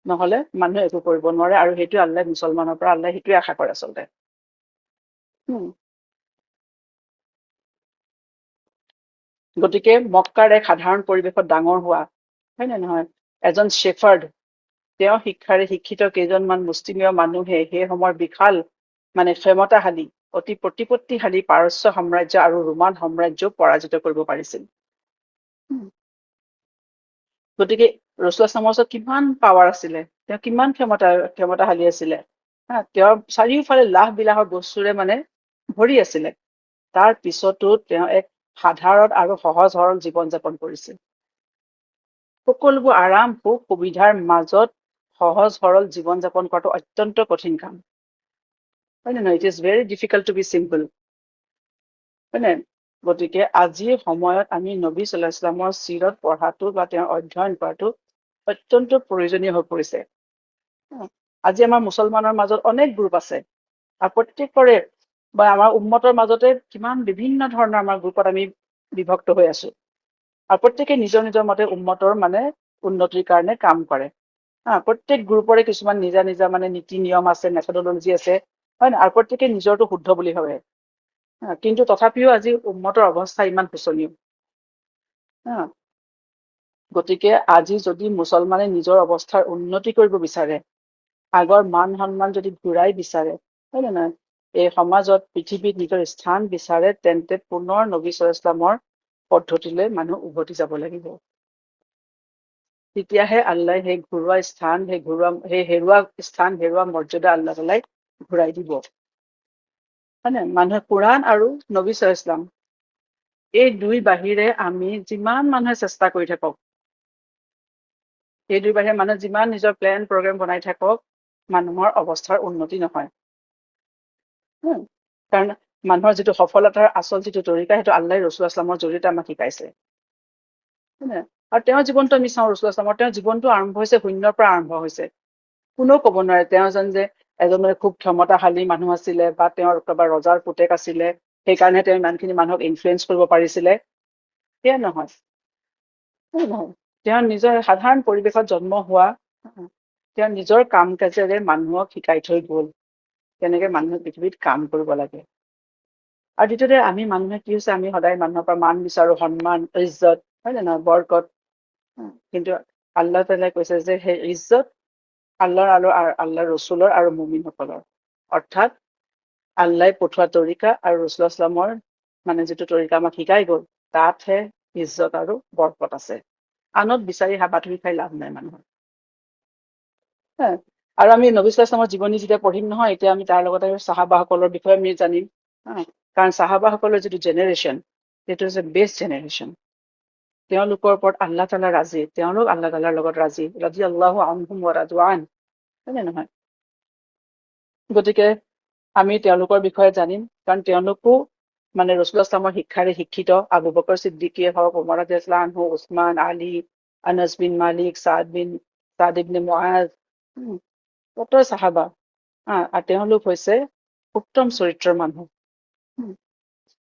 নহলে মানুহে একো কৰিব নোৱাৰে। আৰু সেইটোৱে আল্লাহে মুছলমানৰ পৰা আল্লাহে সেইটোৱে আশা কৰে আচলতে। গতিকে মক্কাৰ এক সাধাৰণ পৰিৱেশত ডাঙৰ হোৱা, হয় নে নহয়? এজন শ্বেফাৰ্ড, তেওঁ শিক্ষাৰে শিক্ষিত কেইজনমান মুষ্টিমেয় মানুহে সেই সময়ৰ বিশাল মানে ক্ষমতাশালী, অতি প্ৰতিপত্তিশালী পাৰস্য সাম্ৰাজ্য আৰু ৰোমান সাম্ৰাজ্যক পৰাজিত কৰিব পাৰিছিল। গতিকে ৰসুল ইছলামৰ ওচৰত কিমান পাৱাৰ আছিলে, তেওঁ কিমান ক্ষমতাশালী আছিলে। তেওঁৰ চাৰিওফালে লাখ বিলাহৰ বস্তুৰে মানে ভৰি আছিলে। তাৰ পিছতো তেওঁ এক সাধাৰণ আৰু সহজ সৰল জীৱন যাপন কৰিছিল। সকলোবোৰ আৰাম সুখ সুবিধাৰ মাজত সহজ সৰল জীৱন যাপন কৰাটো অত্যন্ত কঠিন কাম, হয় নে নহয়? It is very difficult to be simple, হয় নে? গতিকে আজিৰ সময়ত আমি নবী সাল্লাল্লাহু আলাইহি ওয়াসাল্লামৰ চিৰত পঢ়াটো বা তেওঁৰ অধ্যয়ন কৰাটো অত্যন্ত প্ৰয়োজনীয় হৈ পৰিছে। আজি আমাৰ মুছলমানৰ মাজত অনেক গ্ৰুপ আছে, আৰু প্ৰত্যেকৰে বা আমাৰ উম্মতৰ মাজতে কিমান বিভিন্ন ধৰণৰ আমাৰ গ্ৰুপত আমি বিভক্ত হৈ আছো, আৰু প্ৰত্যেকে নিজৰ নিজৰ মতে উম্মতৰ মানে উন্নতিৰ কাৰণে কাম কৰে। প্ৰত্যেক গ্ৰুপৰে কিছুমান নিজা নিজা মানে নীতি নিয়ম আছে, মেথডলজি আছে, হয় নে? আৰু প্ৰত্যেকে নিজৰটো শুদ্ধ বুলি ভাবে। কিন্তু তথাপিও আজি উম্মতৰ অৱস্থা ইমান শোচনীয়। গতিকে আজি যদি মুছলমানে নিজৰ অৱস্থাৰ উন্নতি কৰিব বিচাৰে, আগৰ মান সন্মান যদি ঘূৰাই বিচাৰে, হয় নে নহয়? এই সমাজত পৃথিৱীত নিজৰ স্থান বিচাৰে, তেন্তে পুনৰ নবী সাল্লাল্লাহু আলাইহি ওয়াসাল্লামৰ পদ্ধতিলৈ মানুহ উভতি যাব লাগিব। তেতিয়াহে আল্লাহ সেই ঘৰুৱা স্থান, সেই হেৰুৱা স্থান, হেৰুৱা মৰ্যাদা আল্লাহ তাআলাই ঘূৰাই দিব। হয় নে? মানুহে কোৰআন আৰু নবী সাল্লাল্লাহু আলাইহি ওয়াসাল্লাম, এই দুই বাহিৰে আমি যিমান মানুহে চেষ্টা কৰি থাকক, এই দুই বাহিৰে মানুহে যিমান নিজৰ প্লেন প্ৰগ্ৰেম বনাই থাকক, মানুহৰ অৱস্থাৰ উন্নতি নহয়। কাৰণ মানুহৰ যিটো সফলতাৰ আচল যিটো তৰিকা, সেইটো আল্লাহ ৰসুল ইছলামৰ জৰিয়তে আমাক শিকাইছে। আৰু তেওঁৰ জীৱনটো আমি চাওঁ, ৰসুল ইছলামৰ তেওঁৰ জীৱনটো আৰম্ভ হৈছে শূন্যৰ পৰা আৰম্ভ হৈছে। কোনেও ক'ব নোৱাৰে তেওঁ যে এজন খুব ক্ষমতাশালী মানুহ আছিলে, বা তেওঁৰ একেবাৰে ৰজাৰ পুতেক আছিলে, সেইকাৰণে তেওঁ ইমানখিনি মানুহক ইনফ্লুৱেঞ্চ কৰিব পাৰিছিলে, সেয়া নহয়। তেওঁ নিজৰ সাধাৰণ পৰিৱেশত জন্ম হোৱা, তেওঁ নিজৰ কাম কাজেৰে মানুহক শিকাই থৈ গ'ল কেনেকে মানুহে পৃথিৱীত কাম কৰিব লাগে। আৰু দ্বিতীয়তে আমি মানুহে কি হৈছে, আমি সদায় মানুহৰ পৰা মান বিচাৰো, সন্মান, ইজ্জত, হয় নে নহয়, বৰকত। কিন্তু আল্লাহ তাআলাই কৈছে যে সেই ইজ্জত আল্লাহৰ ৰচুলৰ আৰু মুমিনসকলৰ, অৰ্থাৎ আল্লাই পঠোৱা তৰিকা আৰু ৰসুল ইছলামৰ মানে যিটো তৰিকা আমাক শিকাই গ'ল, তাতহে ইজ্জত আৰু বৰকত আছে। আনত বিচাৰি হাবাথুৰি খাই লাভ নাই মানুহৰ। আৰু আমি নবী সাল্লাল্লাহু আলাইহি ওয়াসাল্লামৰ জীৱনী যেতিয়া পঢ়িম নহয়, এতিয়া আমি তাৰ লগতে চাহাবাসকলৰ বিষয়ে আমি জানিম। কাৰণ চাহাবাসকলৰ যিটো জেনেৰেশ্যন, সেইটো হৈছে বেষ্ট জেনেৰেশ্যন। তেওঁলোকৰ ওপৰত আল্লাহ তাআলা ৰাজি, তেওঁলোক আল্লাহ তাআলাৰ লগত ৰাজি, ৰাদিয়াল্লাহু আনহুম ওয়া ৰাদু আন, হয় নে নহয়? গতিকে আমি তেওঁলোকৰ বিষয়ে জানিম, কাৰণ তেওঁলোকো মানে ৰসুল ইছলামৰ শিক্ষাৰে শিক্ষিত। আবু বকৰ ছিদ্দিকীয়ে হওক, উমৰ ৰাদিয়াল্লাহু আনহু, উছমান, আলী, আনাছ বিন মালিক, ছাদ ইবনে মুআজ, কতৰ চাহাবা, আৰু তেওঁলোক হৈছে উত্তম চৰিত্ৰৰ মানুহ।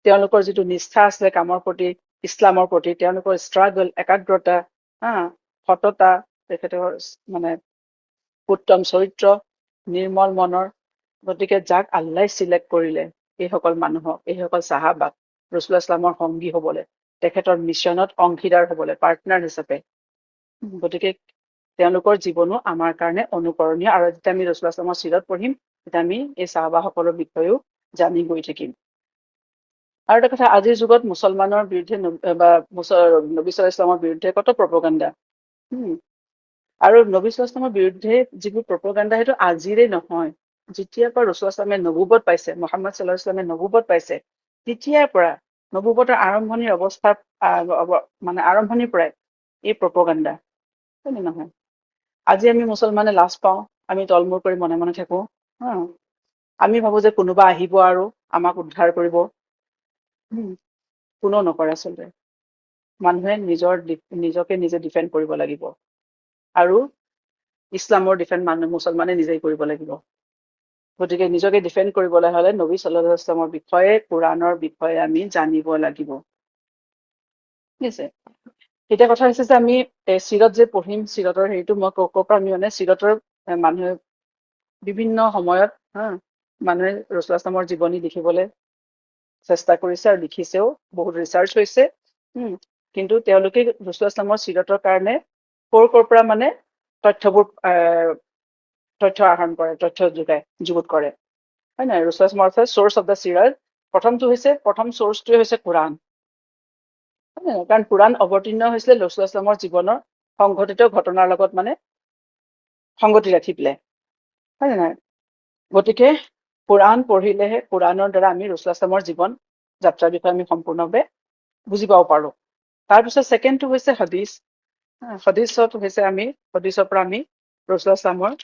তেওঁলোকৰ যিটো নিষ্ঠা আছিলে কামৰ প্ৰতি, ইছলামৰ প্ৰতি, তেওঁলোকৰ ষ্ট্ৰাগল, একাগ্ৰতা, সততা, তেখেতৰ মানে উত্তম চৰিত্ৰ, নিৰ্মল মনৰ। গতিকে যাক আল্লাহ চিলেক্ট কৰিলে, এইসকল মানুহক, এইসকল চাহাবাক ৰসুল ইছলামৰ সংগী হবলৈ, তেখেতৰ মিছনত অংশীদাৰ হবলৈ, পাৰ্টনাৰ হিচাপে, গতিকে তেওঁলোকৰ জীৱনো আমাৰ কাৰণে অনুকৰণীয়। আৰু যেতিয়া আমি ৰসুল ইছলামৰ চিৰত পঢ়িম, তেতিয়া আমি এই চাহাবাসকলৰ বিষয়েও জানি গৈ থাকিম। আৰু এটা কথা, আজিৰ যুগত মুছলমানৰ বিৰুদ্ধে বা নবী সাল্লাল্লাহু আলাইহি ওয়াসাল্লামৰ বিৰুদ্ধে কত প্ৰপেগাণ্ডা। আৰু নবী সাল্লাল্লাহু আলাইহি ওয়াসাল্লামৰ বিৰুদ্ধে যিবোৰ প্ৰপেগাণ্ডা, সেইটো আজিৰে নহয়। যেতিয়াৰ পৰা ৰসুল ইছলামে নবুৱত পাইছে, মুহাম্মদ সাল্লাল্লাহু আলাইহি ওয়াসাল্লামে নবুৱত পাইছে, তেতিয়াৰ পৰা, নবুৱতৰ আৰম্ভণিৰ অৱস্থাৰ মানে আৰম্ভণিৰ পৰাই এই প্ৰপেগাণ্ডা, হয় নে নহয়? আজি আমি মুছলমানে লাজ পাওঁ, আমি তলমূৰ কৰি মনে মনে থাকো। আমি ভাবো যে কোনোবা আহিব আৰু আমাক উদ্ধাৰ কৰিব। কোনেও নকৰে আচলতে। মানুহে নিজকে নিজে ডিফেণ্ড কৰিব লাগিব। আৰু ইছলামৰ ডিফেণ্ড মুছলমানে নিজেই কৰিব লাগিব। গতিকে নিজকে ডিফেণ্ড কৰিবলৈ হলে নবী সাল্লাল্লাহু আলাইহি ওয়াসাল্লামৰ বিষয়ে, কোৰআনৰ বিষয়ে আমি জানিব লাগিব। ঠিক আছে? এতিয়া কথা হৈছে যে আমি চিৰত যে পঢ়িম, চিৰতৰ হেৰিটো মই ক'ৰ পৰা আমি মানে চিৰতৰ মানুহে বিভিন্ন সময়ত মানুহে ৰসুল ইছলামৰ জীৱনী লিখিবলৈ চেষ্টা কৰিছে আৰু লিখিছেও, বহুত ৰিচাৰ্চ হৈছে। কিন্তু তেওঁলোকে ৰসুল ইছলামৰ চিৰতৰ কাৰণে ক'ৰ পৰা মানে তথ্য আহৰণ কৰে, তথ্য যুগুত কৰে, হয় নাই? ৰসুল ইছলামৰ চ'ৰ্চ অফ দা চিৰাজ, প্ৰথম চ'ৰ্চটোৱে হৈছে কোৰআন। কাৰণ কোৰআন অৱতীৰ্ণ হৈছিলে ৰসুল ইছলামৰ জীৱনৰ সংঘটিত ঘটনাৰ লগত মানে সংগতি ৰাখি পেলাই, হয় নে নহয়? গতিকে কোৰাণ পঢ়িলেহে কোৰাণৰ দ্বাৰা আমি ৰাসূলুল্লাহ সাল্লাল্লাহু আলাইহি জীৱন যাত্ৰাৰ বিষয়ে আমি সম্পূৰ্ণভাৱে বুজি পাব পাৰো। তাৰপিছত ছেকেণ্ডটো হৈছে হাদিছ। হাদিছত হৈছে আমি হাদিছৰ পৰা আমি ৰাসূলুল্লাহ সাল্লাল্লাহু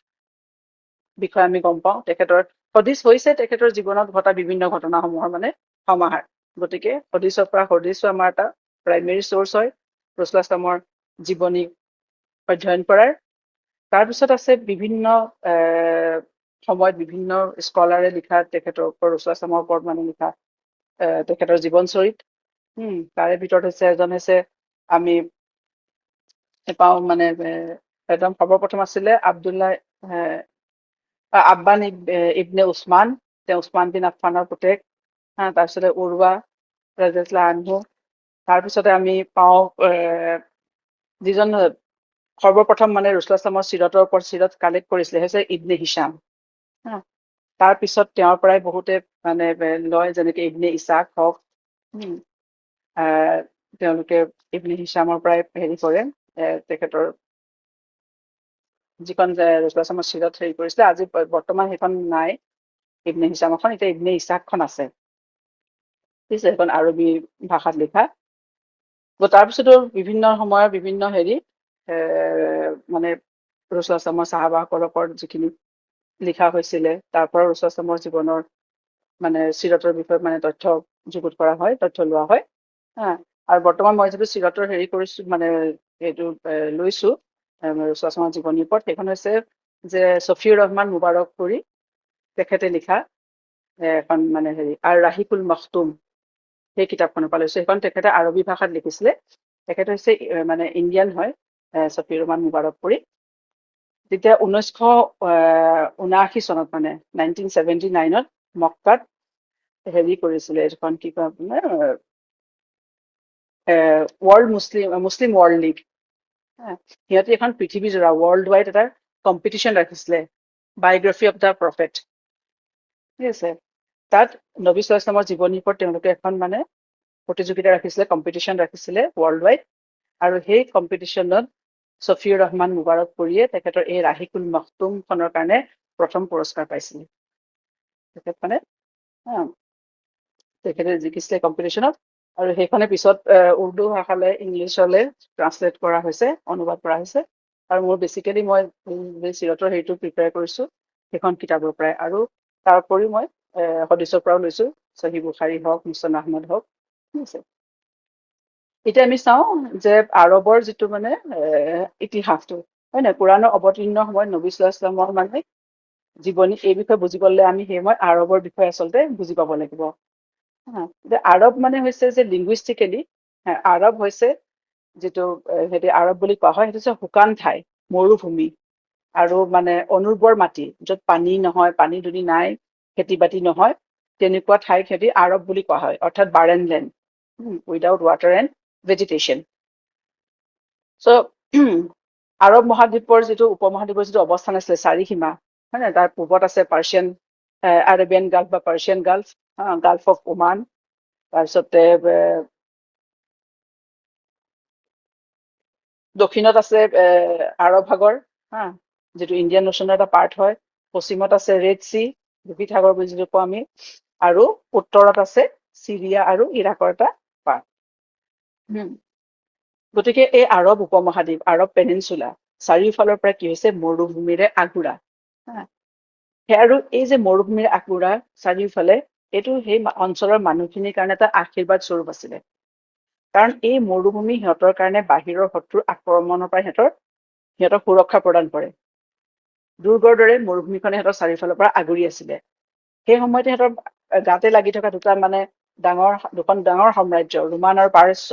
বিষয়ে আমি গম পাওঁ। তেখেতৰ হাদিছ হৈছে তেখেতৰ জীৱনত ঘটা বিভিন্ন ঘটনাসমূহৰ মানে সমাহাৰ। গতিকে হাদিছো আমাৰ এটা প্ৰাইমেৰী চ'ৰ্চ হয় ৰাসূলুল্লাহ সাল্লাল্লাহু জীৱনী অধ্যয়ন কৰাৰ। তাৰপিছত আছে বিভিন্ন সময়ত বিভিন্ন স্কলাৰে লিখা তেখেতৰ ওপৰত ৰাসূলুল্লাহ সাল্লাল্লাহু ওপৰত মানে লিখা তেখেতৰ জীৱনচৰিত। তাৰে ভিতৰত এজন হৈছে আমি পাওঁ মানে একদম সৰ্বপ্ৰথম আছিলে আব্দুল্লাহ আব্বান ইবনে উছমান, তেওঁ উছমান বিন আফফানৰ পুতেক। তাৰপিছতে উৰৱা ৰাদিয়াল্লাহু আনহু। তাৰপিছতে আমি পাওঁ যিজন সৰ্বপ্ৰথম মানে ৰাসূলুল্লাহ সাল্লাল্লাহু চিৰতৰ ওপৰত চিৰত কালেক্ট কৰিছিলে হৈছে ইবনে হিচাম। তাৰপিছত তেওঁৰ পৰাই বহুতে মানে লয়, যেনেকে ইবনে ইছাক হওক, তেওঁলোকে ইবনে হিচামৰ পৰাই হেৰি কৰে তেখেতৰ যিখন ৰাসূলুল্লাহ সাল্লাল্লাহু চিৰত হেৰি কৰিছিলে। আজি বৰ্তমান সেইখন নাই ইবনে হিচামখন, এতিয়া ইবনে ইছাকখন আছে, ঠিক আছে, সেইখন আৰবী ভাষাত লিখা। তাৰপিছতো বিভিন্ন সময়ৰ বিভিন্ন হেৰি মানে ৰাসূলুল্লাহ সাল্লাল্লাহু সাহাবাসকলৰ ওপৰত যিখিনি লিখা হৈছিলে তাৰ পৰা ৰাসূলুল্লাহ সাল্লাল্লাহু জীৱনৰ মানে চিৰতৰ বিষয়ে মানে তথ্য যুগুত কৰা হয়, তথ্য লোৱা হয়। আৰু বৰ্তমান মই যিটো চিৰতৰ হেৰি কৰিছো মানে এইটো লৈছো ৰাসূলুল্লাহ সাল্লাল্লাহু জীৱনীৰ ওপৰত, সেইখন হৈছে যে ছফিউৰ ৰহমান মুবাৰকপুৰী তেখেতে লিখা এখন মানে হেৰি আৰু ৰাহিকুল মখতুম, সেই কিতাপখনৰ পৰা লৈছো। সেইখন তেখেতে আৰবী ভাষাত লিখিছিলে। তেখেত হৈছে মানে ইণ্ডিয়ান হয়, ছফিউৰ ৰহমান মুবাৰকপুৰী। তেতিয়া 1979 চনত মানে 1979ত মক্কাত হেৰি কৰিছিলে, এইখন কি কয় আপোনাৰ মুছলিম ৱৰ্ল্ড লীগ। সিহঁতে এখন পৃথিৱীজোৰা ৱৰ্ল্ড ৱাইড এটা কম্পিটিশ্যন ৰাখিছিলে, বায়'গ্ৰাফি অফ দ্য প্ৰফেট, ঠিক আছে। তাত নবী সাল্লাল্লাহু আলাইহি ওয়াসাল্লামৰ জীৱনীৰ ওপৰত তেওঁলোকে এখন মানে প্ৰতিযোগিতা ৰাখিছিলে, কম্পিটিশ্যন ৰাখিছিলে ৱৰ্ল্ড ৱাইড। আৰু সেই কম্পিটিশ্যনত ছফিউৰ ৰহমান মুবাৰকপুৰীয়ে তেখেতৰ এই ৰাহিকুল মখতুমখনৰ কাৰণে প্ৰথম পুৰস্কাৰ পাইছিলে। তেখেত মানে তেখেতে জিকিছিলে কম্পিটিশ্যনত, আৰু সেইখনে পিছত উৰ্দু ভাষালৈ ইংলিছলৈ ট্ৰান্সলেট কৰা হৈছে, অনুবাদ কৰা হৈছে। আৰু মোৰ বেচিকেলি মই চিৰতৰ হেৰিটো প্ৰিপেয়াৰ কৰিছো সেইখন কিতাপৰ পৰাই। আৰু তাৰ উপৰিও মই হাদিছৰ পৰাও লৈছো, সহিহ বুখাৰী হওক, মুছনাদ আহমদ হওক, ঠিক আছে। এতিয়া আমি চাওঁ যে আৰবৰ যিটো মানে ইতিহাসটো, হয় নহয়, কোৰাণৰ অৱতীৰ্ণ সময়ত নবী সাল্লাল্লাহু আলাইহি ওয়াসাল্লামৰ মানে জীৱনী, এই বিষয়ে বুজিবলৈ আমি সেই সময়ত আৰবৰ বিষয়ে আচলতে বুজি পাব লাগিব। আৰব মানে হৈছে যে লিংগুইষ্টিকেলি আৰব হৈছে যিটো সেইটো আৰব বুলি কোৱা হয়, সেইটো হৈছে শুকান ঠাই, মৰুভূমি আৰু মানে অনুৰ্বৰ মাটি, য'ত পানী নহয়, পানী দুনি নাই, খেতি বাতি নহয়, তেনেকুৱা ঠাইক সিহঁতি আৰব বুলি কোৱা হয়, অৰ্থাৎ বাৰেন লেণ্ড উইদাউট ৱাটাৰ এণ্ড ভেজিটেশ্যন। চ' আৰব মহাদ্বীপৰ যিটো উপমহাদ্বীপৰ যিটো অৱস্থান আছিলে চাৰিসীমা, হয় নাই, তাৰ পূবত আছে পাৰ্চিয়ান আৰবিয়ান গাল্ফ বা Persian gulf, gulf of Oman. তাৰপিছতে দক্ষিণত আছে আৰৱ সাগৰ, যিটো ইণ্ডিয়ান অ'চেনৰ এটা পাৰ্ট হয়। পশ্চিমত আছে ৰেড চি, লোহিত সাগৰ বুলি যিটো কওঁ আমি। আৰু উত্তৰত আছে চিৰিয়া আৰু ইৰাকৰ এটা পাৰ্ট। গতিকে এই আৰৱ উপমহাদ্বীপ, আৰৱ পেনিনচুলা, চাৰিওফালৰ পৰা কি হৈছে, মৰুভূমিৰে আগুৰা। আৰু এই যে মৰুভূমিৰ আগুৰা চাৰিওফালে, এইটো সেই অঞ্চলৰ মানুহখিনিৰ কাৰণে এটা আশীৰ্বাদ স্বৰূপ আছিলে। কাৰণ এই মৰুভূমি সিহঁতৰ কাৰণে বাহিৰৰ শত্ৰুৰ আক্ৰমণৰ পৰা সিহঁতক সুৰক্ষা প্ৰদান কৰে। দুৰ্গৰ দৰে মৰুভূমিখনে সিহঁতৰ চাৰিওফালৰ পৰা আগুৰি আছিলে। সেই সময়তে সিহঁতৰ গাতে লাগি থকা দুখন ডাঙৰ সাম্ৰাজ্য, ৰোমান আৰু পাৰস্য,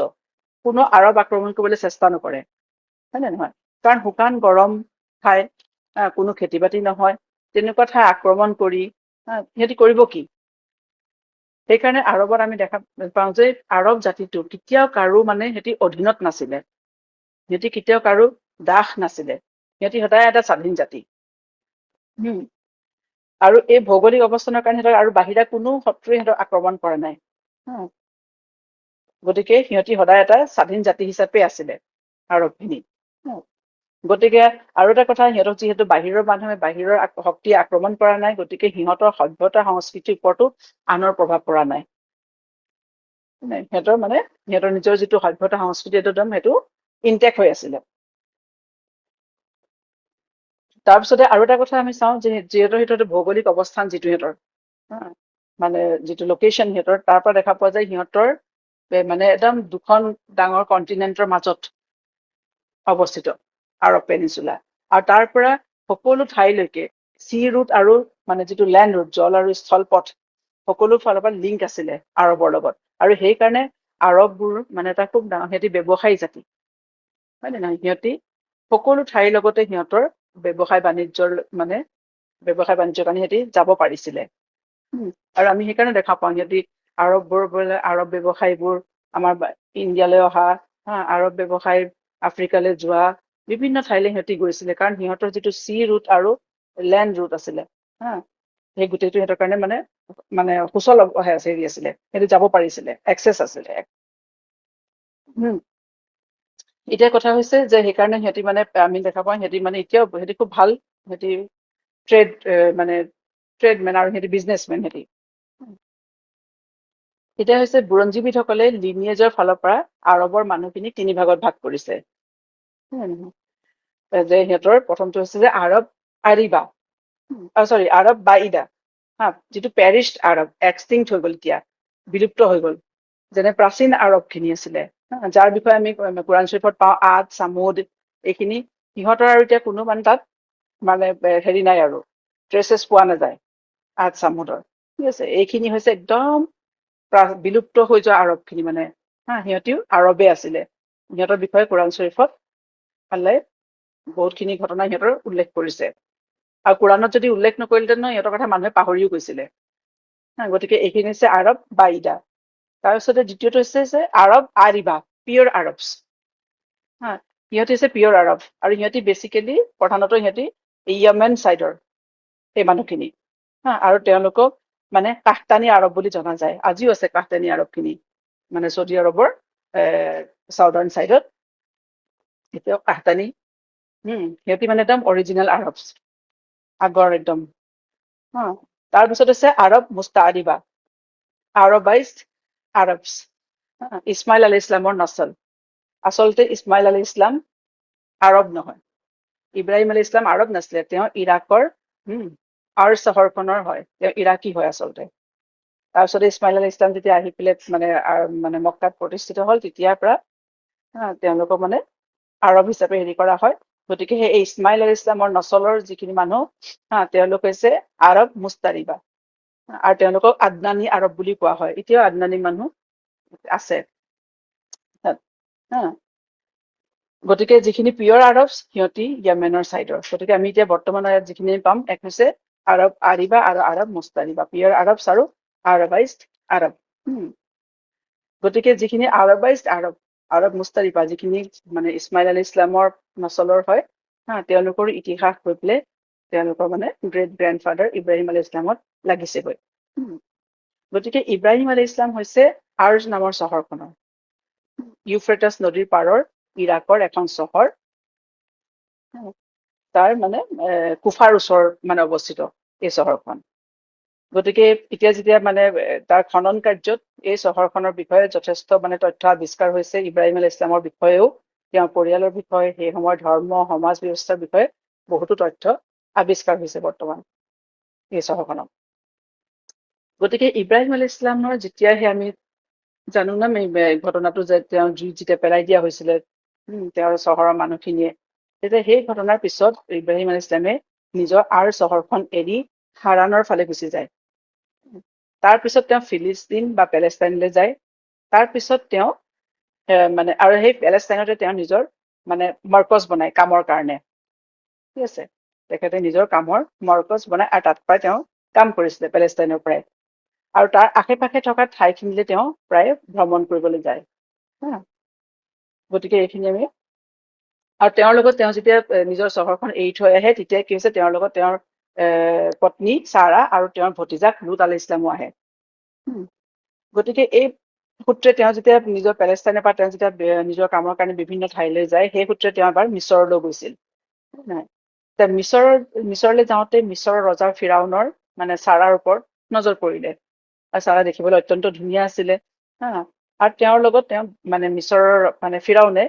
কোনো আৰব আক্ৰমণ কৰিবলৈ চেষ্টা নকৰে, হয় নে নহয়? কাৰণ শুকান গৰম ঠাই, কোনো খেতি বাতি নহয়, তেনেকুৱা ঠাই আক্ৰমণ কৰি সিহঁতি কৰিব কি? সেইকাৰণে আৰবত আমি দেখা পাওঁ যে আৰব জাতিটো কেতিয়াও কাৰো মানে সিহঁতি অধীনত নাছিলে, সিহঁতি কেতিয়াও কাৰো দাস নাছিলে, সিহঁতি সদায় এটা স্বাধীন জাতি। আৰু এই ভৌগোলিক অৱস্থানৰ কাৰণে সিহঁতক আৰু বাহিৰা কোনো শত্ৰুৱে সিহঁতক আক্ৰমণ কৰা নাই। গতিকে সিহঁতি সদায় এটা স্বাধীন জাতি হিচাপে আছিলে আৰবখিনি। গতিকে আৰু এটা কথা, সিহঁতক যিহেতু বাহিৰৰ মানুহে বাহিৰৰ শক্তিয়ে আক্ৰমণ কৰা নাই, গতিকে সিহঁতৰ সভ্যতা সংস্কৃতিৰ ওপৰতো আনৰ প্ৰভাৱ পৰা নাই। সিহঁতৰ নিজৰ যিটো সভ্যতা সংস্কৃতি একদম সেইটো ইনটেক্ট হৈ আছিলে। তাৰপিছতে আৰু এটা কথা আমি চাওঁ যে যিহেতু ভৌগোলিক অৱস্থান যিটো সিহঁতৰ, মানে যিটো লোকেশ্যন সিহঁতৰ, তাৰ পৰা দেখা পোৱা যায় সিহঁতৰ মানে একদম দুখন ডাঙৰ কণ্টিনেণ্টৰ মাজত অৱস্থিত আৰৱ পেনিনচুলা, আৰু তাৰ পৰা সকলো ঠাইলৈকে চি ৰুট আৰু মানে যিটো লেণ্ড ৰুট, জল আৰু স্থলপথ, সকলো ফালৰ পৰা লিংক আছিলে আৰৱৰ লগত। আৰু সেইকাৰণে আৰৱবোৰ মানে এটা খুব ডাঙৰ, সিহঁতি ব্যৱসায়ী জাতি, হয় নে নহয়? সিহঁতি সকলো ঠাইৰ লগতে সিহঁতৰ ব্যৱসায় বাণিজ্যৰ কাৰণে সিহঁতি যাব পাৰিছিলে। আৰু আমি সেইকাৰণে দেখা পাওঁ সিহঁতি আৰৱ ব্যৱসায়ীবোৰ আমাৰ ইণ্ডিয়ালৈ অহা, আৰৱ ব্যৱসায় আফ্ৰিকালৈ যোৱা, বিভিন্ন ঠাইলৈ সিহঁতি গৈছিলে, কাৰণ সিহঁতৰ যিটো চি ৰুট আৰু লেণ্ড ৰুট আছিলে, সেই গোটেইটো সিহঁতৰ কাৰণে মানে সুচল হেৰি আছিলে, সিহঁতি যাব পাৰিছিলে, একচেছ আছিলে। এতিয়া কথা হৈছে যে সেইকাৰণে সিহঁতি আমি দেখা পাওঁ সিহঁতি সিহঁতি খুব ভাল, সিহঁতি ট্ৰেডমেন আৰু সিহঁতি বিজনেছমেন সিহঁতি। এতিয়া হৈছে বুৰঞ্জীবিদসকলে লিনিয়েজৰ ফালৰ পৰা আৰৱৰ মানুহখিনিক 3 ভাগত ভাগ কৰিছে। যে সিহঁতৰ প্ৰথমটো হৈছে যে আৰৱ আৰিবা, আৰৱ বাইদা, যিটো পেৰিছ আৰৱ, এক্সটিংক্ট হৈ গ'ল, এতিয়া বিলুপ্ত হৈ গ'ল। যেনে প্ৰাচীন আৰৱখিনি আছিলে, যাৰ বিষয়ে আমি কোৰাণ শ্বৰীফত পাওঁ আদ, চামুদ, এইখিনি সিহঁতৰ আৰু এতিয়া কোনো তাত হেৰি নাই আৰু ট্ৰেচেছ পোৱা নাযায় আদ চামুদৰ। ঠিক আছে, এইখিনি হৈছে একদম বিলুপ্ত হৈ যোৱা আৰৱখিনি, সিহঁতিও আৰৱে আছিলে। সিহঁতৰ বিষয়ে কোৰাণ শ্বৰীফত আল্লাই বহুতখিনি ঘটনা সিহঁতৰ উল্লেখ কৰিছে, আৰু কোৰাণত যদি উল্লেখ নকৰিলেহেঁতেন সিহঁতৰ কথা মানুহে পাহৰিও গৈছিলে। গতিকে এইখিনি হৈছে আৰৱ বাইদা। তাৰপিছতে দ্বিতীয়টো হৈছে যে আৰৱ আৰিবা, পিয়ৰ আৰবছ। সিহঁতি হৈছে পিয়ৰ আৰৱ, আৰু সিহঁতি বেচিকেলি সিহঁতি য়েমেন চাইডৰ সেই মানুহখিনি, আৰু তেওঁলোকক কাহতানী আৰৱ বুলি জনা যায়। আজিও আছে কাহতানী আৰৱখিনি, চৌদি আৰৱৰ চাউদাৰ্ণ চাইডত এতিয়াও কাহতানী, সিহঁতি একদম অৰিজিনেল আৰবছ, আগৰ একদম। তাৰপিছত হৈছে আৰৱ মুস্তাআৰিবা, আৰবাইজড আৰবছ। ইছমাইল আলী ইছলামৰ নচল, আচলতে ইছমাইল আলী ইছলাম আৰৱ নহয়, ইব্ৰাহিম আলী ইছলাম আৰৱ নাছিলে, তেওঁ ইৰাকৰ আৰ চহৰখনৰ হয়, তেওঁ ইৰাকী হয় আচলতে। তাৰপিছতে ইছমাইল আলী ইছলাম যেতিয়া আহি পেলাই মক্কাত প্ৰতিষ্ঠিত হ'ল, তেতিয়াৰ পৰা তেওঁলোকক আৰৱ হিচাপে হেৰি কৰা হয়। গতিকে সেই ইছমাইল আলী ইছলামৰ নচলৰ যিখিনি মানুহ, তেওঁলোক হৈছে আৰৱ মুস্তাৰিবা, আৰু তেওঁলোকক আদনানী আৰৱ বুলি কোৱা হয়। এতিয়াও আদনানী মানুহ আছে। গতিকে যিখিনি পিয়ৰ আৰব সিহঁতি য়েমেনৰ চাইডৰ। গতিকে আমি এতিয়া বৰ্তমান যিখিনি পাম, এক হৈছে আৰৱ আৰিবা আৰু আৰৱ মুস্তাৰিবা, পিয়ৰ আৰবছ আৰু আৰবাইজড আৰব। গতিকে যিখিনি আৰবাইজড আৰব মুস্তাৰিবা, যিখিনি ইছমাইল আলী ইছলামৰ নচলৰ হয়, তেওঁলোকৰ ইতিহাস গৈ পেলাই তেওঁলোকৰ great grand father Ibrahim Ali ইছলামত লাগিছেগৈ। গতিকে ইব্ৰাহিম আলী ইছলাম হৈছে আৰ্জ নামৰ চহৰখনৰ, ইউফ্ৰেটাছ নদীৰ পাৰৰ ইৰাকৰ এখন চহৰ, তাৰ কুফাৰ ওচৰ অৱস্থিত এই চহৰখন। গতিকে এতিয়া যেতিয়া তাৰ খনন কাৰ্যত এই চহৰখনৰ বিষয়ে যথেষ্ট তথ্য আৱিষ্কাৰ হৈছে, ইব্ৰাহিম আলী ইছলামৰ বিষয়েও, তেওঁৰ পৰিয়ালৰ বিষয়ে, সেই সময়ৰ ধৰ্ম সমাজ ব্যৱস্থাৰ বিষয়ে বহুতো তথ্য আৱিষ্কাৰ হৈছে বৰ্তমান এই চহৰখনত। গতিকে ইব্ৰাহিম আলী ইছলামৰ যেতিয়াহে আমি জানো ঘটনাটো যে তেওঁ জুইত যেতিয়া পেলাই দিয়া হৈছিলে তেওঁৰ চহৰৰ মানুহখিনিয়ে, তেতিয়া সেই ঘটনাৰ পিছত ইব্ৰাহিম আলী ইছলামে নিজৰ চহৰখন এৰি হাৰানৰ ফালে গুচি যায়। তাৰপিছত তেওঁ ফিলিস্তিন বা পেলেষ্টাইনলৈ যায়। তাৰপিছত তেওঁ আৰু সেই পেলেষ্টাইনতে তেওঁ নিজৰ মৰ্কজ বনায় কামৰ কাৰণে। ঠিক আছে, তেখেতে নিজৰ কামৰ মৰ্কজ বনায়, আৰু তাত পৰাই তেওঁ কাম কৰিছিলে পেলেষ্টাইনৰ পৰাই, আৰু তাৰ আশে পাশে থকা ঠাইখিনিলে তেওঁ প্ৰায় ভ্ৰমণ কৰিবলৈ যায়। গতিকে এইখিনি আমি, আৰু তেওঁৰ লগত তেওঁ যেতিয়া নিজৰ চহৰখন এৰি থৈ আহে, তেতিয়া কি হৈছে, তেওঁৰ লগত তেওঁৰ পত্নী চাৰা আৰু তেওঁৰ ভতিজাক লুত আলী ইছলামো আহে। গতিকে এই সূত্ৰে তেওঁ যেতিয়া নিজৰ পেলেষ্টাইনৰ পৰা তেওঁ যেতিয়া নিজৰ কামৰ কাৰণে বিভিন্ন ঠাইলৈ যায়, সেই সূত্ৰে তেওঁ এবাৰ মিছৰলৈ গৈছিল। নাই মিছৰলৈ যাওঁতে মিছৰৰ ৰজাৰ ফিৰাউনৰ মানে ছাৰাৰ ওপৰত নজৰ পৰিলে। আৰু ছাৰা দেখিবলৈ অত্যন্ত ধুনীয়া আছিলে। হা আৰু তেওঁৰ লগত তেওঁ মানে মিছৰৰ মানে ফিৰাউনে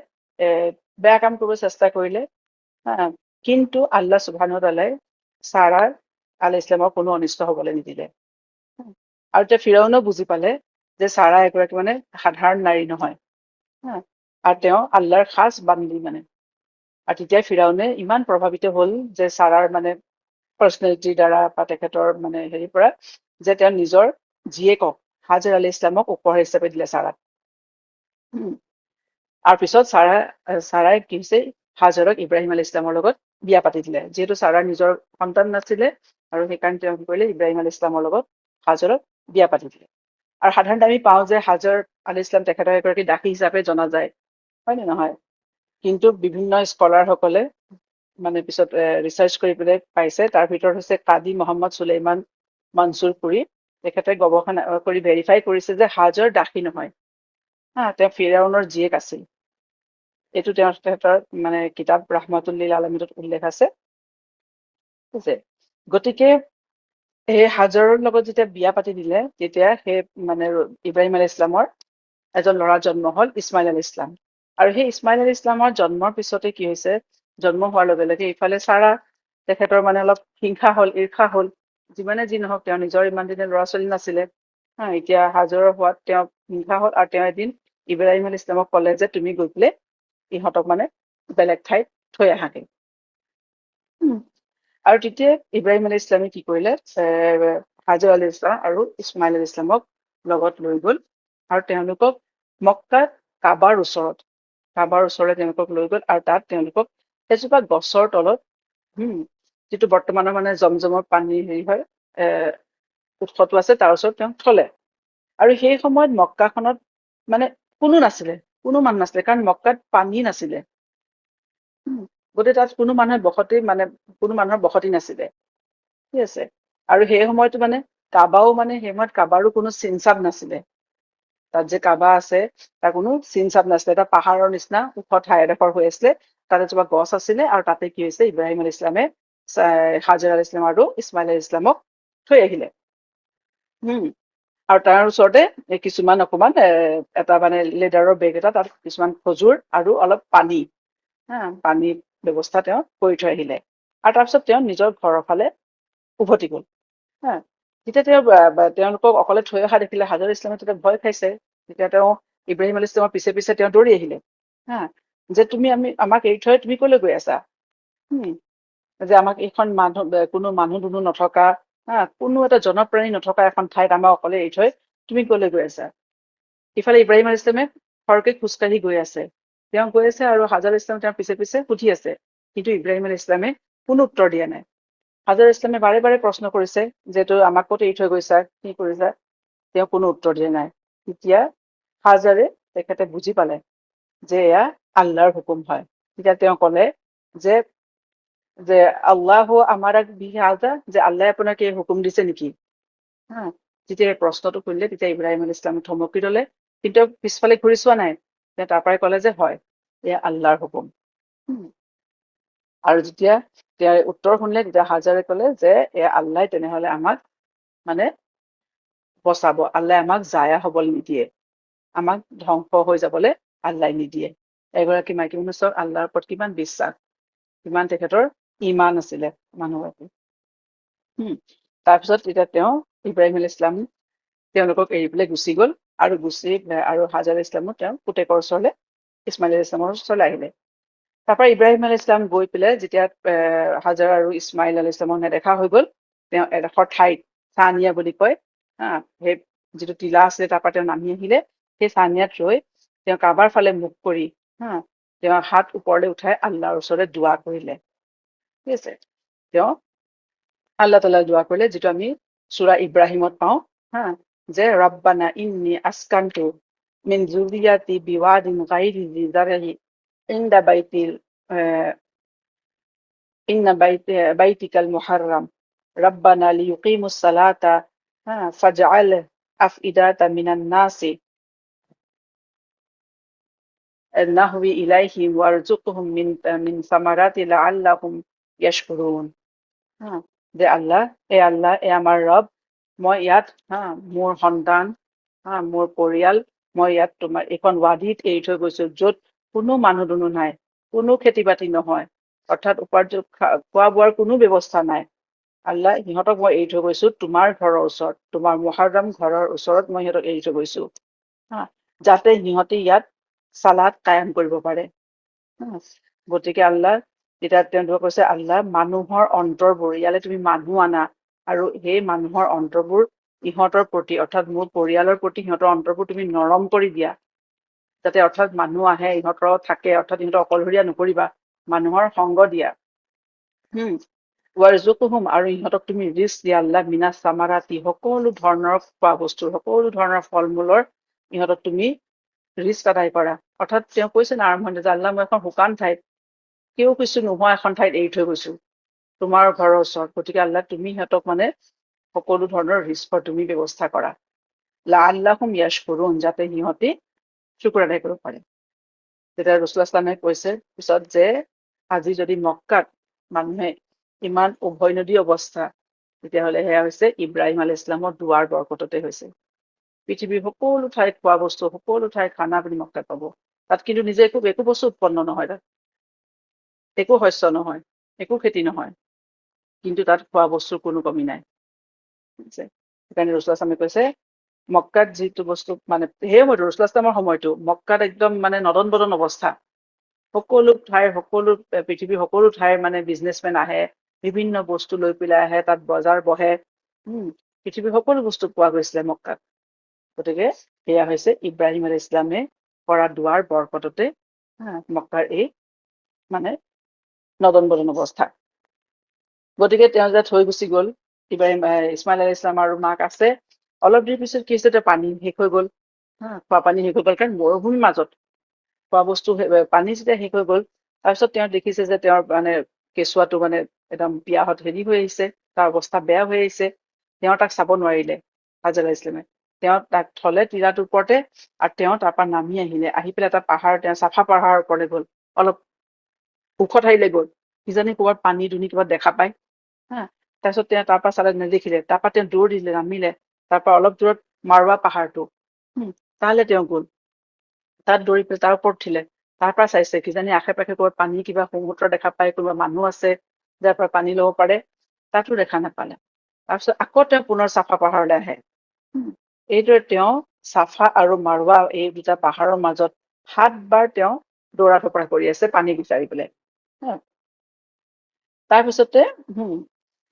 বেয়া কাম কৰিব চেষ্টা কৰিলে। হা কিন্তু আল্লাহ সুবহানাহু ওয়া তাআলাই ছাৰা আলাইহিস সালামৰ কোনো অনিষ্ট হবলৈ নিদিলে। আৰু এতিয়া ফিৰাউনেও বুজি পালে যে ছাৰা এগৰাকী মানে সাধাৰণ নাৰী নহয়। হা আৰু তেওঁ আল্লাহৰ খাস বান্দি মানে। আৰু তেতিয়া ফিৰাউনে ইমান প্ৰভাৱিত হল যে ছাৰাৰ মানে পাৰ্চনেলিটিৰ দ্বাৰা বা তেখেতৰ মানে হেৰিৰ পৰা, যে তেওঁ নিজৰ জীয়েকক হাজাৰ আলাইহিস সালামক উপহাৰ হিচাপে দিলে ছাৰাক। আৰু পিছত ছাৰাই কি হৈছে, হাজাৰক ইব্ৰাহিম আলাইহিস সালামৰ লগত বিয়া পাতি দিলে। যিহেতু ছাৰাৰ নিজৰ সন্তান নাছিলে আৰু সেইকাৰণে তেওঁ কি কৰিলে, ইব্ৰাহিম আলাইহিস সালামৰ লগত হাজাৰক বিয়া পাতি দিলে। আৰু সাধাৰণতে আমি পাওঁ যে হাজাৰ আলাইহিস সালাম তেখেতৰ এগৰাকী দাসী হিচাপে জনা যায়, হয় নে নহয়? কিন্তু বিভিন্ন স্কলাৰসকলে মানে পিছত ৰিচাৰ্চ কৰি পেলাই পাইছে, তাৰ ভিতৰত হৈছে কাদি মহম্মদ চুলেইমান মনচুৰ পুৰী। তেখেতে গৱেষণা কৰি ভেৰিফাই কৰিছে যে হাজাৰ দাসী নহয়। তেওঁ ফিৰাউনৰ জীয়েক আছিল। এইটো তেখেতৰ মানে কিতাপ ৰাহমাতুল লিল আলামিনত উল্লেখ আছে। ঠিক আছে, গতিকে সেই হাজাৰৰ লগত যেতিয়া বিয়া পাতি দিলে, তেতিয়া সেই মানে ইব্ৰাহিম আলাইহিস সালামৰ এজন ল'ৰা জন্ম হল, ইছমাইল আলাইহিস সালাম। আৰু সেই ইছমাইল আলাইহিস সালামৰ জন্মৰ পিছতে কি হৈছে, জন্ম হোৱাৰ লগে লগে ইফালে ছাৰা তেখেতৰ মানে অলপ হিংসা হল, ঈৰ্ষা হল। যিমানে যি নহওক তেওঁ নিজৰ ইমান দিনে ল'ৰা ছোৱালী নাছিলে। এতিয়া হাজৰৰ হোৱাত তেওঁ হিংসা হল, আৰু তেওঁ এদিন ইব্ৰাহিম আলাইহিস সালামক ক'লে যে তুমি গৈ পেলাই ইহঁতক মানে বেলেগ ঠাইত থৈ আহাগে। আৰু তেতিয়া ইব্ৰাহিম আলাইহিস সালামে কি কৰিলে, হাজাৰ আলাইহিস সালাম আৰু ইছমাইল আলাইহিস সালামক লগত লৈ গল আৰু তেওঁলোকক মক্কাত কাবাৰ ওচৰলে তেওঁলোকক লৈ গল, আৰু তাত তেওঁলোকক এজোপা গছৰ তলত যিটো বৰ্তমানৰ মানে জমজমৰ পানী হেৰি হয়, উৎসটো আছে, তাৰ ওচৰত তেওঁক থলে। আৰু সেই সময়ত মক্কাখনত মানে কোনো নাছিলে, কোনো মানুহ নাছিলে, কাৰণ মক্কাত পানী নাছিলে। গতিকে তাত কোনো মানুহে কোনো মানুহৰ বসতি নাছিলে। ঠিক আছে, আৰু সেই সময়তো মানে কাবাও মানে সেই সময়ত কাবাৰো কোনো চিন চাপ নাছিলে। তাত যে কাবা আছে তাৰ কোনো চিন চাপ নাছিলে, এটা পাহাৰৰ নিচিনা ওখ ঠাই এডোখৰ হৈ আছিলে। তাত এজোপা গছ আছিলে, আৰু তাতে কি হৈছে, ইব্ৰাহিম আলাইহিস সালামে হাজাৰ আলাইহিস সালাম আৰু ইছমাইল আলাইহিস সালামক থৈ আহিলে। আৰু তাৰ ওচৰতে কিছুমান অকমান এটা মানে লেডাৰৰ বেগ এটা, তাত কিছুমান খজুৰ আৰু অলপ পানী, পানীৰ ব্যৱস্থা তেওঁ কৰি থৈ আহিলে। আৰু তাৰপিছত তেওঁ নিজৰ ঘৰৰ ফালে উভতি গল। যেতিয়া তেওঁলোকক অকলে থৈ অহা দেখিলে, হাজাৰ ইছলামে তেতিয়া ভয় খাইছে। তেতিয়া তেওঁ ইব্ৰাহিম আলাইহিস সালামৰ পিছে পিছে তেওঁ দৌৰি আহিলে। যে তুমি আমাক এৰি থৈ তুমি কলৈ গৈ আছা? যে আমাক এইখন কোনো মানুহ দুনুহ নথকা, কোনো এটা জনপ্ৰাণী নথকা এখন ঠাইত আমাক অকলে এৰি থৈ তুমি কলৈ গৈ আছা? ইফালে ইব্ৰাহিম আলাইহিস সালামে খৰকে খোজকাঢ়ি গৈ আছে। তেওঁ গৈ আছে আৰু হাজাৰ ইছলাম তেওঁৰ পিছে পিছে সুধি আছে। কিন্তু ইব্ৰাহিম আলাইহিস সালামে কোনো উত্তৰ দিয়া নাই। হাজাৰ ইছলামে বাৰে বাৰে প্ৰশ্ন কৰিছে যে আমাক ক'ত এৰি থৈ গৈছা, কি কৰিছা? তেওঁ কোনো উত্তৰ দিয়া নাই। তেতিয়া হাজাৰে তেখেতে বুজি পালে যে এয়া আল্লাহৰ হুকুম হয়। তেতিয়া তেওঁ ক'লে যে যে আল্লাহু আমাৰাক বিহাজা, যে আল্লাহে আপোনাক এই হুকুম দিছে নেকি? যেতিয়া এই প্ৰশ্নটো শুনিলে, তেতিয়া ইব্ৰাহিম আলাইহিস সালামে থমকি ৰলে, কিন্তু পিছফালে ঘূৰি চোৱা নাই। তাৰ পৰাই ক'লে যে হয়, এয়া আল্লাহৰ হুকুম। আৰু যেতিয়া তেওঁ উত্তৰ শুনিলে, তেতিয়া হাজাৰে ক'লে যে আল্লাহ তেনেহলে আমাক মানে বচাব, আল্লাহ আমাক জায়া হবলৈ নিদিয়ে, আমাক ধ্বংস হৈ যাবলৈ আল্লাহ নিদিয়ে। এগৰাকী মাইকী মানুহ চাওক, আল্লাহৰ ওপৰত কিমান বিশ্বাস, কিমান তেখেতৰ ইমান আছিলে মানুহগৰাকী। তাৰপিছত তেতিয়া তেওঁ ইব্ৰাহিম আলাইহিস সালাম তেওঁলোকক এৰি পেলাই গুচি গল, আৰু হাজাৰ ইছলামো তেওঁ পুতেকৰ ওচৰলে, ইছমাইল আলাইহিস সালামৰ ওচৰলৈ আহিলে। তাৰ পৰা ইব্ৰাহিম আলাইহিস সালাম গৈ পেলাই যেতিয়া হাজাৰ আৰু ইছমাইল আলাইহিস সালামক নেদেখা হৈ গল, তেওঁ এডোখৰ ঠাইত ছানিয়া বুলি কয়, সেই যিটো টিলা আছিলে তাৰ পৰা তেওঁ নামি আহিলে। সেই ছানিয়াত ৰৈ তেওঁ কাবাৰ ফালে মুখ কৰি তেওঁ হাত ওপৰলৈ উঠাই আল্লাহৰ ওচৰলৈ দোৱা কৰিলে। ঠিক আছে, তেওঁ আল্লাহ তাআলাই দোৱা কৰিলে, যিটো আমি সূৰা ইব্ৰাহিমত পাওঁ, যে ৰব্বানা ইন্নী আসকানতু মিন যুৰৰিয়াতি বিৱাদিন গায়ৰি যি জাৰহি ইনদা বাইতিকাল মুহাৰৰাম ৰব্বানা লিয়ুকিমুস সালাতা ফাজআল আফইদাতা মিনান নাসি নাহৱি ইলাইহিম ৱাৰজুকহুম মিন সামাৰাতি লাআল্লাহুম ইয়াশকুৰুন। যে আল্লাহ, এ আমাৰ ৰব, মই ইয়াত মোৰ সন্তান, মোৰ পৰিয়াল, মই ইয়াত তোমাৰ এইখন ৱাদিত এৰি থৈ গৈছো, য'ত কোনো মানুহ দুনুহ নাই, কোনো খেতি বাতি নহয়, অৰ্থাৎ উপাৰ্জন খোৱা বোৱাৰ কোনো ব্যৱস্থা নাই। আল্লাহ, সিহঁতক মই এৰি থৈ গৈছো তোমাৰ ঘৰৰ ওচৰত, তোমাৰ মুহাৰ্ৰাম ঘৰৰ ওচৰত মই সিহঁতক এৰি থৈ গৈছো, যাতে সিহঁতে ইয়াত চালাত কায়ম কৰিব পাৰে। গতিকে আল্লাহ, তেতিয়া তেওঁলোকে কৈছে, আল্লাহ, মানুহৰ অন্তৰবোৰ ইয়ালৈ তুমি মানুহ আনা, আৰু সেই মানুহৰ অন্তৰবোৰ ইহঁতৰ প্ৰতি, অৰ্থাৎ মোৰ পৰিয়ালৰ প্ৰতি সিহঁতৰ অন্তৰবোৰ তুমি নৰম কৰি দিয়া, যাতে অৰ্থাৎ মানুহ আহে ইহঁতৰ থাকে, অৰ্থাৎ ইহঁতৰ অকলশৰীয়া নকৰিবা, মানুহৰ সংগ দিয়া। ৱাৰজুকহুম, আৰু ইহঁতক তুমি ৰিস্ক দিয়া আল্লাহ, মিনাছ সামাৰাতি, সকলো ধৰণৰ খোৱা বস্তু, সকলো ধৰণৰ ফল মূলৰ ইহঁতক তুমি ৰিস্ক আদায় কৰা। অৰ্থাৎ তেওঁ কৈছে না আৰম্ভণিতে যে আল্লাহ, মই এখন শুকান ঠাইত, কেও কিছু নোহোৱা এখন ঠাইত এৰি থৈ গৈছো তোমাৰ ঘৰৰ ওচৰত, গতিকে আল্লাহ, তুমি সিহঁতক মানে সকলো ধৰণৰ ৰিস্কৰ তুমি ব্যৱস্থা কৰা, লাআল্লাহুম ইয়াশকুৰুন, যাতে সিহঁতে শুক্ৰ আদায় কৰিব পাৰে। তেতিয়া ৰাসূলুল্লাহ ইছলামে কৈছে পিছত যে আজি যদি মক্কাত মানুহে ইমান উভৈনদী অৱস্থা, তেতিয়াহ'লে সেয়া হৈছে ইব্ৰাহিম আলাইহিস সালামৰ দুৱাৰ বৰকততে হৈছে। পৃথিৱীৰ সকলো ঠাইত খোৱা বস্তু, সকলো ঠাইত খানা আপুনি মক্কাত পাব। তাত কিন্তু নিজে একো বস্তু উৎপন্ন নহয়, তাত একো শস্য নহয়, একো খেতি নহয়, কিন্তু তাত খোৱা বস্তুৰ কোনো কমি নাই। সেইকাৰণে ৰাসূলুল্লাহ ইছলামে কৈছে, মক্কাত যিটো বস্তু মানে সেই সময়তো ৰাসূলুল্লাহ ইছলামৰ সময়তো মক্কাত একদম মানে নদন বদন অৱস্থা, সকলো পৃথিৱীৰ সকলো ঠাইৰ মানে বিজনেছমেন আহে, বিভিন্ন বস্তু লৈ পেলাই আহে, তাত বজাৰ বহে, পৃথিৱীৰ সকলো বস্তু পোৱা গৈছিলে মক্কাত। গতিকে সেয়া হৈছে ইব্ৰাহিম আলাইহিস সালামে কৰা দুৱাৰ বৰকততে মক্কাৰ এই মানে নদন বদন অৱস্থা। গতিকে তেওঁ যে থৈ গুচি গ'ল, ইছমাইল আলাইহিস সালাম আৰু মাক আছে, অলপ দেৰি পিছত কি হৈছে, পানী শেষ হৈ গ'ল, খোৱা পানী শেষ হৈ গ'ল, কাৰণ মৰুভূমিৰ মাজত খোৱা বস্তু পানী যেতিয়া শেষ হৈ গ'ল, তাৰপিছত তেওঁ দেখিছে যে তেওঁৰ মানে কেঁচুৱাটো মানে একদম পিয়াহত হেৰি হৈ আহিছে, তাৰ অৱস্থা বেয়া হৈ আহিছে। তেওঁ তাক চাব নোৱাৰিলে, হাজাৰ আলাইহিস সালামে, তেওঁ তাক থলে টিলাটোৰ ওপৰতে, আৰু তেওঁ তাৰ পৰা নামি আহিলে, আহি পেলাই এটা পাহাৰ, তেওঁ চাফা পাহাৰৰ ওপৰলৈ গ'ল, অলপ ওখ ঠাইলৈ গ'ল, কিজানি ক'ৰবাত পানী দুনি কিবা দেখা পায়, তাৰপিছত তেওঁ তাৰ পৰা চালে, নেদেখিলে, তাৰ পৰা তেওঁ দৌৰ দিলে, নামিলে, তাৰ পৰা অলপ দূৰত মাৰুৱা পাহাৰটো, তালৈ তেওঁ গ'ল, তাত দৌৰি পেলাই তাৰ ওপৰত উঠিলে, তাৰ পৰা চাইছে কিজানি আশে পাশে ক'ৰবাত পানী কিবা সমুদ্ৰ দেখা পায়, কোনোবা মানুহ আছে যাৰ পৰা পানী ল'ব পাৰে, তাতো দেখা নাপালে। তাৰপিছত আকৌ তেওঁ পুনৰ চাফা পাহাৰলৈ আহে। এইদৰে তেওঁ চাফা আৰু মাৰুৱা এই দুটা পাহাৰৰ মাজত 7 বাৰ তেওঁ দৌৰা ধপৰা কৰি আছে পানী বিচাৰি পেলাই। তাৰপিছতে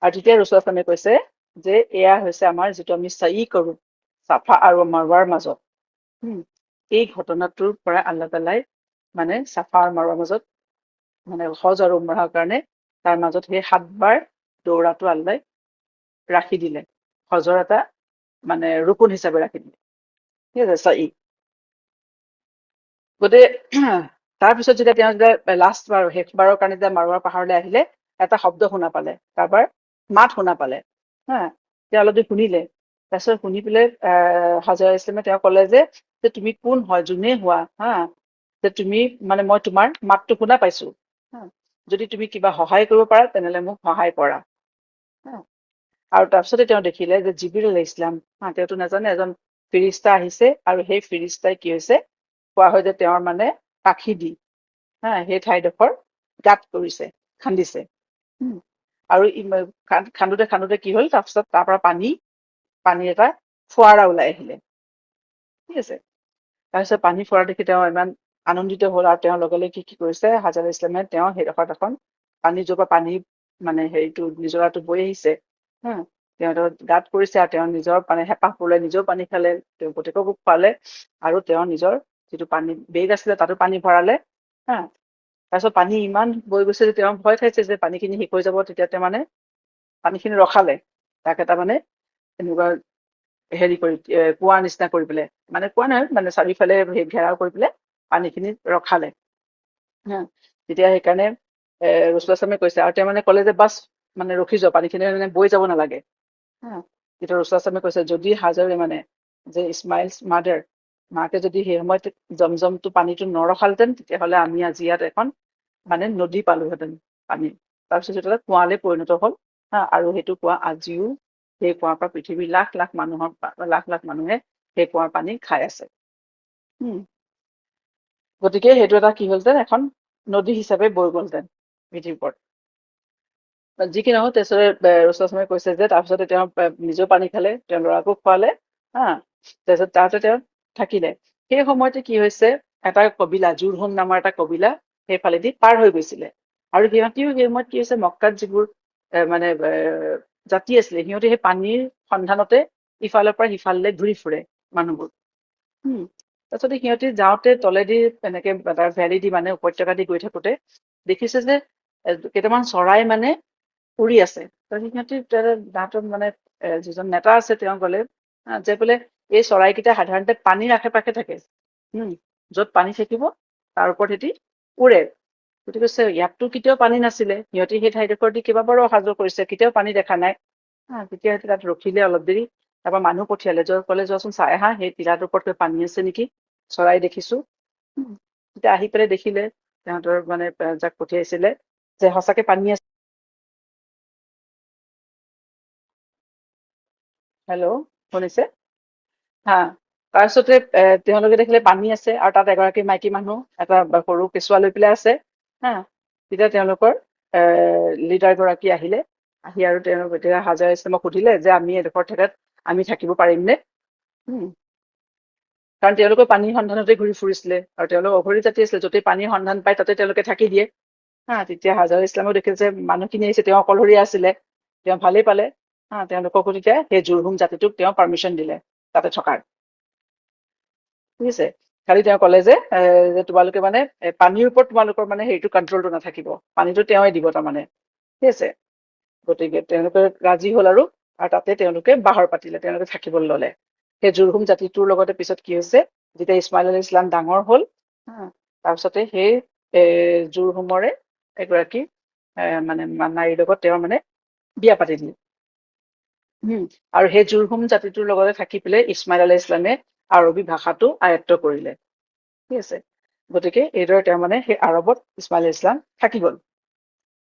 আৰু তেতিয়া ৰাসূলুল্লাহ সাল্লাল্লাহু আলাইহি ওয়াসাল্লামে কৈছে যে এয়া হৈছে আমাৰ যিটো আমি চাই কৰো চাফা আৰু মাৰুৱাৰ মাজত, এই ঘটনাটোৰ পৰা আল্লাহ তাআলাই মানে চাফা আৰু মাৰুৱাৰ মাজত মানে হজ আৰু উমৰাহৰ কাৰণে তাৰ মাজত সেই 7 বাৰ দৌৰাটো আল্লাহ ৰাখি দিলে, হজৰ এটা মানে ৰুকুন হিচাপে ৰাখি দিলে। ঠিক আছে, চাই। গতিকে তাৰপিছত যেতিয়া লাষ্ট বাৰ শেষবাৰৰ কাৰণে যেতিয়া মাৰুৱাৰ পাহাৰলৈ আহিলে, এটা শব্দ শুনা পালে, কাৰোবাৰ মাত শুনা পালে, তেওঁ অলপ দেৰি শুনিলে, তাৰপিছত শুনি পেলাই হাজাৰ ইছলামে তেওঁ ক'লে যে তুমি কোন হয়, যোনে হোৱা, যে তুমি মানে মই তোমাৰ মাতটো শুনা পাইছো, যদি তুমি কিবা সহায় কৰিব পাৰা তেনেহ'লে মোক সহায় কৰা। আৰু তাৰপিছতে তেওঁ দেখিলে যে জিবৰিল আলাইহিস সালাম, তেওঁতো নাজানে এজন ফিৰিষ্টা আহিছে, আৰু সেই ফিৰিষ্টাই কি হৈছে, কোৱা হয় যে তেওঁৰ মানে পাখি দি সেই ঠাইডোখৰ গাঁত কৰিছে, খান্দিছে, আৰু খান্দোতে খান্দোতে কি হ'ল, তাৰপিছত তাৰ পৰা পানী এটা ফোৱাৰা ওলাই আহিলে। ঠিক আছে, তাৰপিছত পানী ফোৱাৰা দেখি তেওঁ ইমান আনন্দিত হ'ল, আৰু তেওঁৰ লগে লগে কি কৰিছে, হাজাৰ ইছলামে তেওঁ সেইডোখৰত এখন পানী য'ৰ পৰা পানী মানে হেৰিটো নিজৰাটো বৈ আহিছে, তেওঁ গাঁত কৰিছে, আৰু তেওঁ নিজৰ পানী হেঁপাহ পূৰালে, নিজেও পানী খালে, তেওঁ প্ৰত্যেককো খোৱালে, আৰু তেওঁৰ নিজৰ যিটো পানী বেগ আছিলে তাতো পানী ভৰালে। তাৰপিছত পানী ইমান বৈ গৈছে যে তেওঁ ভয় খাইছে যে পানীখিনি শেষ হৈ যাব, তেতিয়া তেওঁ মানে পানীখিনি ৰখালে, তাক এটা মানে এনেকুৱা হেৰি কৰি কুঁৱাৰ নিচিনা কৰি পেলাই, মানে কুঁৱা নহয় মানে চাৰিওফালে ঘেৰাও কৰি পেলাই পানীখিনি ৰখালে। তেতিয়া সেইকাৰণে ৰাসূলুল্লাহ সাল্লাল্লাহু আলাইহি ওয়াসাল্লামে কৈছে, আৰু তেওঁ মানে ক'লে যে বাছ মানে ৰখি যোৱা, পানীখিনি মানে বৈ যাব নালাগে। তেতিয়া ৰাসূলুল্লাহ সাল্লাল্লাহু আলাইহি ওয়াসাল্লামে কৈছে, যদি হাজাৰে মানে যে ইছমাইলছ মাদাৰ মাকে যদি সেই সময়ত জমজমটো পানীটো নৰখালহেঁতেন তেতিয়াহ'লে আমি আজি ইয়াত এখন মানে নদী পালোহেঁতেন পানী। তাৰপিছত এটা কুঁৱালে পৰিণত হ'ল আৰু সেইটো কুঁৱা আজিও সেই কুঁৱাৰ পৰা পৃথিৱীৰ লাখ লাখ মানুহে সেই কুঁৱাৰ পানী খাই আছে। গতিকে সেইটো এটা কি হ'লহেঁতেন, এখন নদী হিচাপে বৈ গ'লহেঁতেন পৃথিৱীৰ ওপৰত। যি কি নহওক তাৰপিছতে ৰসুলামে কৈছে যে তাৰপিছতে তেওঁ নিজেও পানী খালে, তেওঁ ল'ৰাকো খোৱালে, তাৰপিছত তাতে তেওঁ থাকিলে। সেই সময়তে কি হৈছে, এটা কবিলা জুৰহুম নামৰ এটা কবিলা সেইফালেদি পাৰ হৈ গৈছিলে। আৰু সিহঁতিও সেই সময়ত কি হৈছে, মক্কাত যিবোৰ মানে জাতি আছিলে, সিহঁতে সেই পানীৰ সন্ধানতে ইফালৰ পৰা সিফাললৈ ঘূৰি ফুৰে মানুহবোৰ। তাৰপিছতে সিহঁতি যাওঁতে তলেদি এনেকে এটা ভেলি দি মানে উপত্যকা দি গৈ থাকোতে দেখিছে যে কেইটামান চৰাই মানে উৰি আছে। সিহঁতি তাহাঁতৰ মানে যিজন নেতা আছে তেওঁ গলে যে বোলে এই চৰাইকেইটা সাধাৰণতে পানীৰ আশে পাশে থাকে, য'ত পানী থাকিব তাৰ ওপৰত সিহঁতি উৰে। গতিকে কৈছে ইয়াততো কেতিয়াও পানী নাছিলে, সিহঁতি সেই ঠাইডোখৰ দি কেইবাবাৰো অহা যোৱা কৰিছে, কেতিয়াও পানী দেখা নাই। তেতিয়া সিহঁতি তাত ৰখিলে অলপ দেৰি, তাৰপৰা মানুহ পঠিয়ালে, ক'লে যোৱাচোন চাই আহা সেই টিলাটোৰ ওপৰত পানী আছে নেকি, চৰাই দেখিছো। তেতিয়া আহি পেলাই দেখিলে সিহঁতৰ মানে যাক পঠিয়াইছিলে যে সঁচাকে পানী আছে। হেল্ল', শুনিছে? তাৰপিছতে তেওঁলোকে দেখিলে পানী আছে আৰু তাত এগৰাকী মাইকী মানুহ এটা সৰু কেঁচুৱা লৈ পেলাই আছে। তেতিয়া তেওঁলোকৰ লিডাৰ গৰাকী আহিলে, আহি আৰু তেওঁলোক এতিয়া হাজাৰ ইছলামক সুধিলে যে আমি এডোখৰ ঠাইত আমি থাকিব পাৰিমনে? কাৰণ তেওঁলোকে পানীৰ সন্ধানতে ঘূৰি ফুৰিছিলে আৰু তেওঁলোক অঘৰী জাতি আছিলে, য'তেই পানীৰ সন্ধান পায় তাতে তেওঁলোকে থাকি দিয়ে। তেতিয়া হাজাৰ ইছলামেও দেখিলে যে মানুহখিনি আহিছে, তেওঁ অকলশৰীয়া আছিলে, তেওঁ ভালেই পালে। তেওঁলোককো তেতিয়া সেই জুৰহুম জাতিটোক তেওঁ পাৰ্মিশ্যন দিলে তাতে থকাৰ। ঠিক আছে, খালি তেওঁ ক'লে যে তোমালোকে মানে পানীৰ ওপৰত তোমালোকৰ মানে হেৰিটো কণ্ট্ৰলটো নাথাকিব, পানীটো তেওঁৱে দিব তাৰমানে। ঠিক আছে, গতিকে তেওঁলোকে ৰাজি হ'ল আৰু তাতে তেওঁলোকে বাহৰ পাতিলে, তেওঁলোকে থাকিবলৈ ললে। সেই জুৰহুম জাতিটোৰ লগতে পিছত কি হৈছে, যেতিয়া ইছমাইল আলাইহিছ ছালাম ডাঙৰ হ'ল, তাৰপিছতে সেই জুৰহুমৰে এগৰাকী মানে নাৰীৰ লগত তেওঁ মানে বিয়া পাতি দিলে। আৰু সেই জুৰহুম জাতিটোৰ লগতে থাকি পেলাই ইছমাইল আলাইহিছ ছালামে আৰবী ভাষাটো আয়ত্ব কৰিলে। ঠিক আছে, গতিকে এইদৰে তেওঁ মানে সেই আৰবত ইছমাইল আলাইহিছ ছালাম থাকি গ'ল।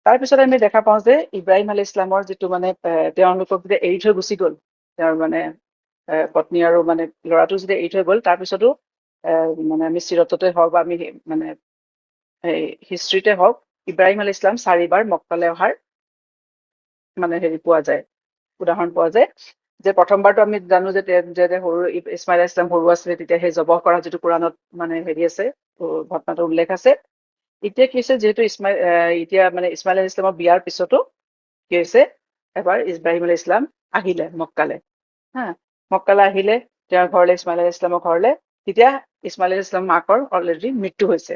তাৰপিছত আমি দেখা পাওঁ যে ইব্ৰাহিম আলাইহিছ ছালামৰ যিটো মানে তেওঁলোকক যেতিয়া এৰি থৈ গুচি গ'ল, তেওঁৰ মানে পত্নী আৰু মানে ল'ৰাটো যেতিয়া এৰি থৈ গ'ল, তাৰপিছতো মানে আমি চিৰততে হওক বা আমি মানে হিষ্ট্ৰীতে হওক, ইব্ৰাহিম আলাইহিছ ছালাম 4 বাৰ মক্কালৈ অহাৰ মানে হেৰি পোৱা যায়, উদাহৰণ পোৱা যায়। যে প্ৰথমবাৰতো আমি জানো যে সৰু ইছমাইল আলাইহিছ ছালাম সৰু আছিলে, তেতিয়া সেই জবহ কৰা যিটো কোৰাণত মানে হেৰি আছে, ঘটনাটো উল্লেখ আছে। এতিয়া কি হৈছে, যিহেতু এতিয়া মানে ইছমাইল আলাইহিছ ছালামৰ বিয়াৰ পিছতো কি হৈছে, এবাৰ ইব্ৰাহিম আলাইহিছ ছালাম আহিলে মক্কালে। মক্কালে আহিলে তেওঁৰ ঘৰলে, ইছমাইল আলাইহিছ ছালামৰ ঘৰলে। তেতিয়া ইছমাইল আলাইহিছ ছালামৰ মাকৰ অলৰেডি মৃত্যু হৈছে।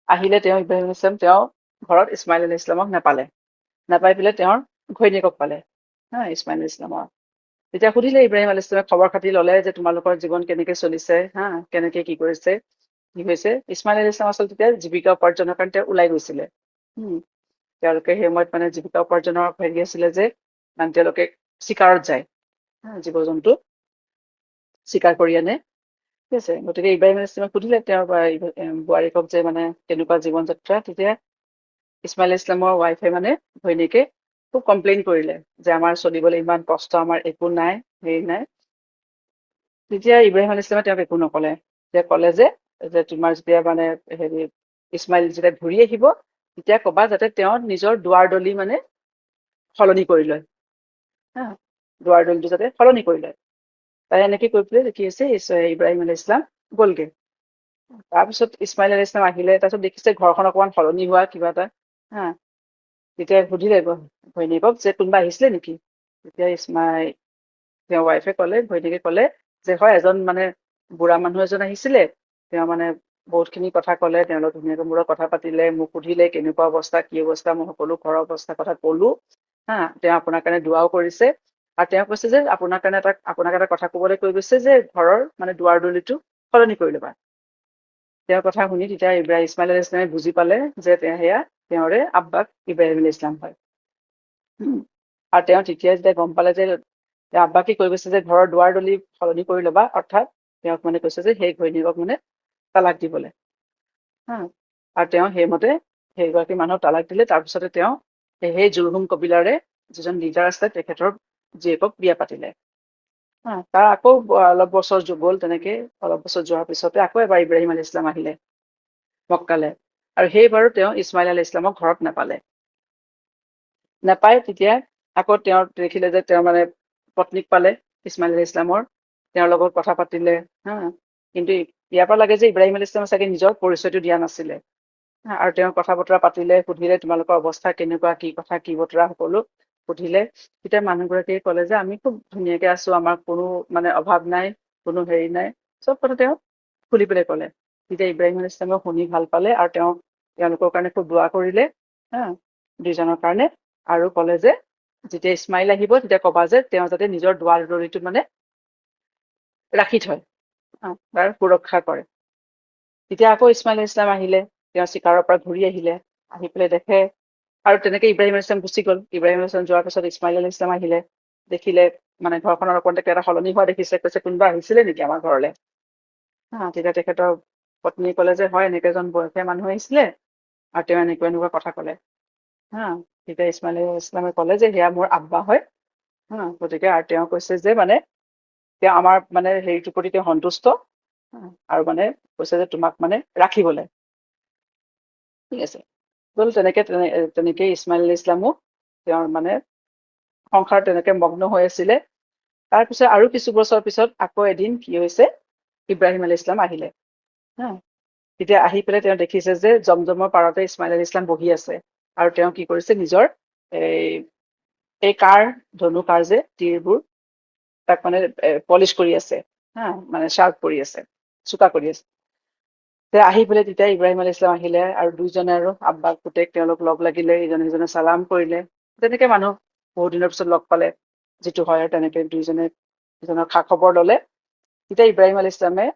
আহিলে তেওঁ ইব্ৰাহিম আলাইহিছ ছালাম, তেওঁ ঘৰত ইছমাইল আলাইহিছ ছালামক নাপাই পেলাই তেওঁৰ ঘৈণীয়েকক পালে, ইছমাইল আলাইহিছ ছালামৰ। তেতিয়া সুধিলে ইব্ৰাহিম আলাইহিছ ছালামে, খবৰ খাতি ললে যে তোমালোকৰ জীৱন কেনেকে চলিছে, কেনেকে কি কৰিছে, কি হৈছে। ইছমাইল আলাইহিছ ছালাম আচলতে তেতিয়া জীৱিকা উপাৰ্জনৰ কাৰণে তেওঁ ওলাই গৈছিলে। তেওঁলোকে সেই সময়ত মানে জীৱিকা উপাৰ্জনৰ হেৰি আছিলে যে মানে তেওঁলোকে চিকাৰত যায়, জীৱ জন্তু চিকাৰ কৰি আনে। ঠিক আছে, গতিকে ইব্ৰাহিম আলাইহিছ ছালামে সুধিলে তেওঁৰ বোৱাৰীকক যে মানে কেনেকুৱা জীৱন যাত্ৰা। তেতিয়া ইছমাইল আলাইহিছ ছালামৰ ৱাইফে মানে ঘৈণীয়েকে খুব কমপ্লেইন কৰিলে যে আমাৰ চলিবলৈ ইমান কষ্ট, আমাৰ একো নাই, হেৰি নাই। তেতিয়া ইব্ৰাহিম আলাইহিছ ছালামে তেওঁক একো নকলে, ক'লে যে তোমাৰ যেতিয়া মানে হেৰি ইছমাইল যেতিয়া ঘূৰি আহিব, তেতিয়া কবা যাতে তেওঁ নিজৰ দুৱাৰ দলি মানে সলনি কৰি লয়, দুৱাৰ দলিটো যাতে সলনি কৰি লয়। তাই এনেকে কৈ পেলাই কি হৈছে, ইব্ৰাহিম আলাইহিছ ছালাম গ'লগে। তাৰপিছত ইছমাইল আলাইহিছ ছালাম আহিলে, তাৰপিছত দেখিছে ঘৰখন অকণমান সলনি হোৱা কিবা এটা। তেতিয়া সুধিলে ঘৈণীয়েকক যে কোনোবা আহিছিলে নেকি। তেতিয়া তেওঁৰ ৱাইফে ক'লে, ঘৈণীয়েকে ক'লে যে হয়, এজন মানে বুঢ়া মানুহ এজন আহিছিলে, তেওঁ মানে বহুতখিনি কথা ক'লে, তেওঁলোক ধুনীয়াকৈ মোৰ লগত কথা পাতিলে, মোক সুধিলে কেনেকুৱা অৱস্থা কি অৱস্থা, মই সকলো ঘৰৰ অৱস্থাৰ কথা ক'লো। তেওঁ আপোনাৰ কাৰণে দুৱাও কৰিছে, আৰু তেওঁ কৈছে যে আপোনাক এটা কথা ক'বলৈ কৈ গৈছে যে ঘৰৰ মানে দুৱাৰ দলিটো সলনি কৰি ল'বা। তেওঁৰ কথা শুনি তেতিয়া ইছমাইল আলাইহিছ ছালামে বুজি পালে যে সেয়া তেওঁৰে আব্বাক ইব্ৰাহিম আলাইহিছ ছালাম হয়। আৰু তেওঁ তেতিয়া যেতিয়া গম পালে যে আব্বাকে কৈ গৈছে যে ঘৰৰ দুৱাৰ দলি সলনি কৰি ল'বা, অৰ্থাৎ তেওঁক মানে কৈছে যে সেই ঘৈণীয়েকক মানে তালাক দিবলৈ। হা, আৰু তেওঁ সেইমতে সেইগৰাকী মানুহক তালাক দিলে। তাৰপিছতে তেওঁ সেই জুৰহুম কবিলাৰে যিজন লিডাৰ আছিলে তেখেতৰ জীয়েকক বিয়া পাতিলে। তাৰ আকৌ অলপ বছৰ গ'ল, তেনেকে অলপ বছৰ যোৱাৰ পিছতে আকৌ এবাৰ ইব্ৰাহিম আলাইহিছ সালাম আহিলে মক্কালে, আৰু সেইবাৰো তেওঁ ইছমাইল আলাইহিছ সালামক ঘৰত নাপায়। তেতিয়া আকৌ তেওঁ দেখিলে যে তেওঁ মানে পত্নীক পালে ইছমাইল আলাইহিছ সালামৰ, তেওঁৰ লগত কথা পাতিলে। কিন্তু ইয়াৰ পৰা লাগে যে ইব্ৰাহিম আলাইহিছ সালামে চাগে নিজৰ পৰিচয়টো দিয়া নাছিলে। আৰু তেওঁ কথা বতৰা পাতিলে, সুধিলে তোমালোকৰ অৱস্থা কেনেকুৱা, কি কথা কি বতৰা সকলো সুধিলে। তেতিয়া মানুহগৰাকীয়ে ক'লে যে আমি খুব ধুনীয়াকে আছো, আমাৰ কোনো মানে অভাৱ নাই, কোনো হেৰি নাই, চব কথা তেওঁ খুলি পেলাই ক'লে। তেতিয়া ইব্ৰাহিম আলাইহিছ সালামে শুনি ভাল পালে, আৰু তেওঁলোকৰ কাৰণে খুব দোৱা কৰিলে, দুইজনৰ কাৰণে, আৰু ক'লে যে যেতিয়া ইছমাইল আহিব তেতিয়া কবা যে তেওঁ যাতে নিজৰ দুৱাৰ দলিটো মানে ৰাখি থয়, তাৰ সুৰক্ষা কৰে। তেতিয়া আকৌ ইছমাইল আলাইহিছ সালাম আহিলে, তেওঁ চিকাৰৰ পৰা ঘূৰি আহিলে, আহি পেলাই দেখে, আৰু তেনেকে ইব্ৰাহিম আলাইহিছ সালাম গুচি গ'ল। ইব্ৰাহিম আলাইহিছ সালাম যোৱাৰ পিছত ইছমাইল আলাইহিছ সালাম আহিলে, দেখিলে মানে ঘৰখনৰ অকণমান এটা সলনি হোৱা দেখিছে, কৈছে কোনোবা আহিছিলে নেকি আমাৰ ঘৰলে। তেতিয়া তেখেতৰ পত্নীয়ে ক'লে যে হয়, এনেকে এজন বয়সীয়া মানুহ আহিছিলে, আৰু তেওঁ এনেকুৱা কথা ক'লে। তেতিয়া ইছমাইল আলাইহিছ সালামে ক'লে যে সেয়া মোৰ আব্বা হয়। গতিকে আৰু তেওঁ কৈছে যে মানে তেওঁ আমাৰ মানে হেৰিটোৰ প্ৰতি তেওঁ সন্তুষ্ট, আৰু মানে কৈছে যে তোমাক মানে ৰাখিবলে। ঠিক আছে, গ'ল তেনেকেই ইছমাইল আলাইহিছ সালামো তেওঁৰ মানে সংসাৰ তেনেকে মগ্ন হৈ আছিলে। তাৰপিছত আৰু কিছু বছৰ পিছত আকৌ এদিন কি হৈছে, ইব্ৰাহিম আলাইহিছ সালাম আহিলে। তেতিয়া আহি পেলাই তেওঁ দেখিছে যে জমজমৰ পাৰতে ইছমাইল আলাইহিছ সালাম বহি আছে, আৰু তেওঁ কি কৰিছে, নিজৰ এই ধনু কাঁড় যে তীৰবোৰ, তাক মানে পলিচ কৰি আছে, মানে শ্বাৰ্প কৰি আছে, চোকা কৰি আছে। আহি পেলাই তেতিয়া ইব্ৰাহিম আলাইহিছ সালাম আহিলে, আৰু দুইজনে আৰু আব্বাক পুতেক তেওঁলোক লগ লাগিলে, ইজনে সিজনে চালাম কৰিলে। তেনেকে মানুহ বহুত দিনৰ পিছত লগ পালে, যিটো হয়, আৰু তেনেকে দুইজনে ইজনৰ খা খবৰ ললে। তেতিয়া ইব্ৰাহিম আলাইহিছ সালামে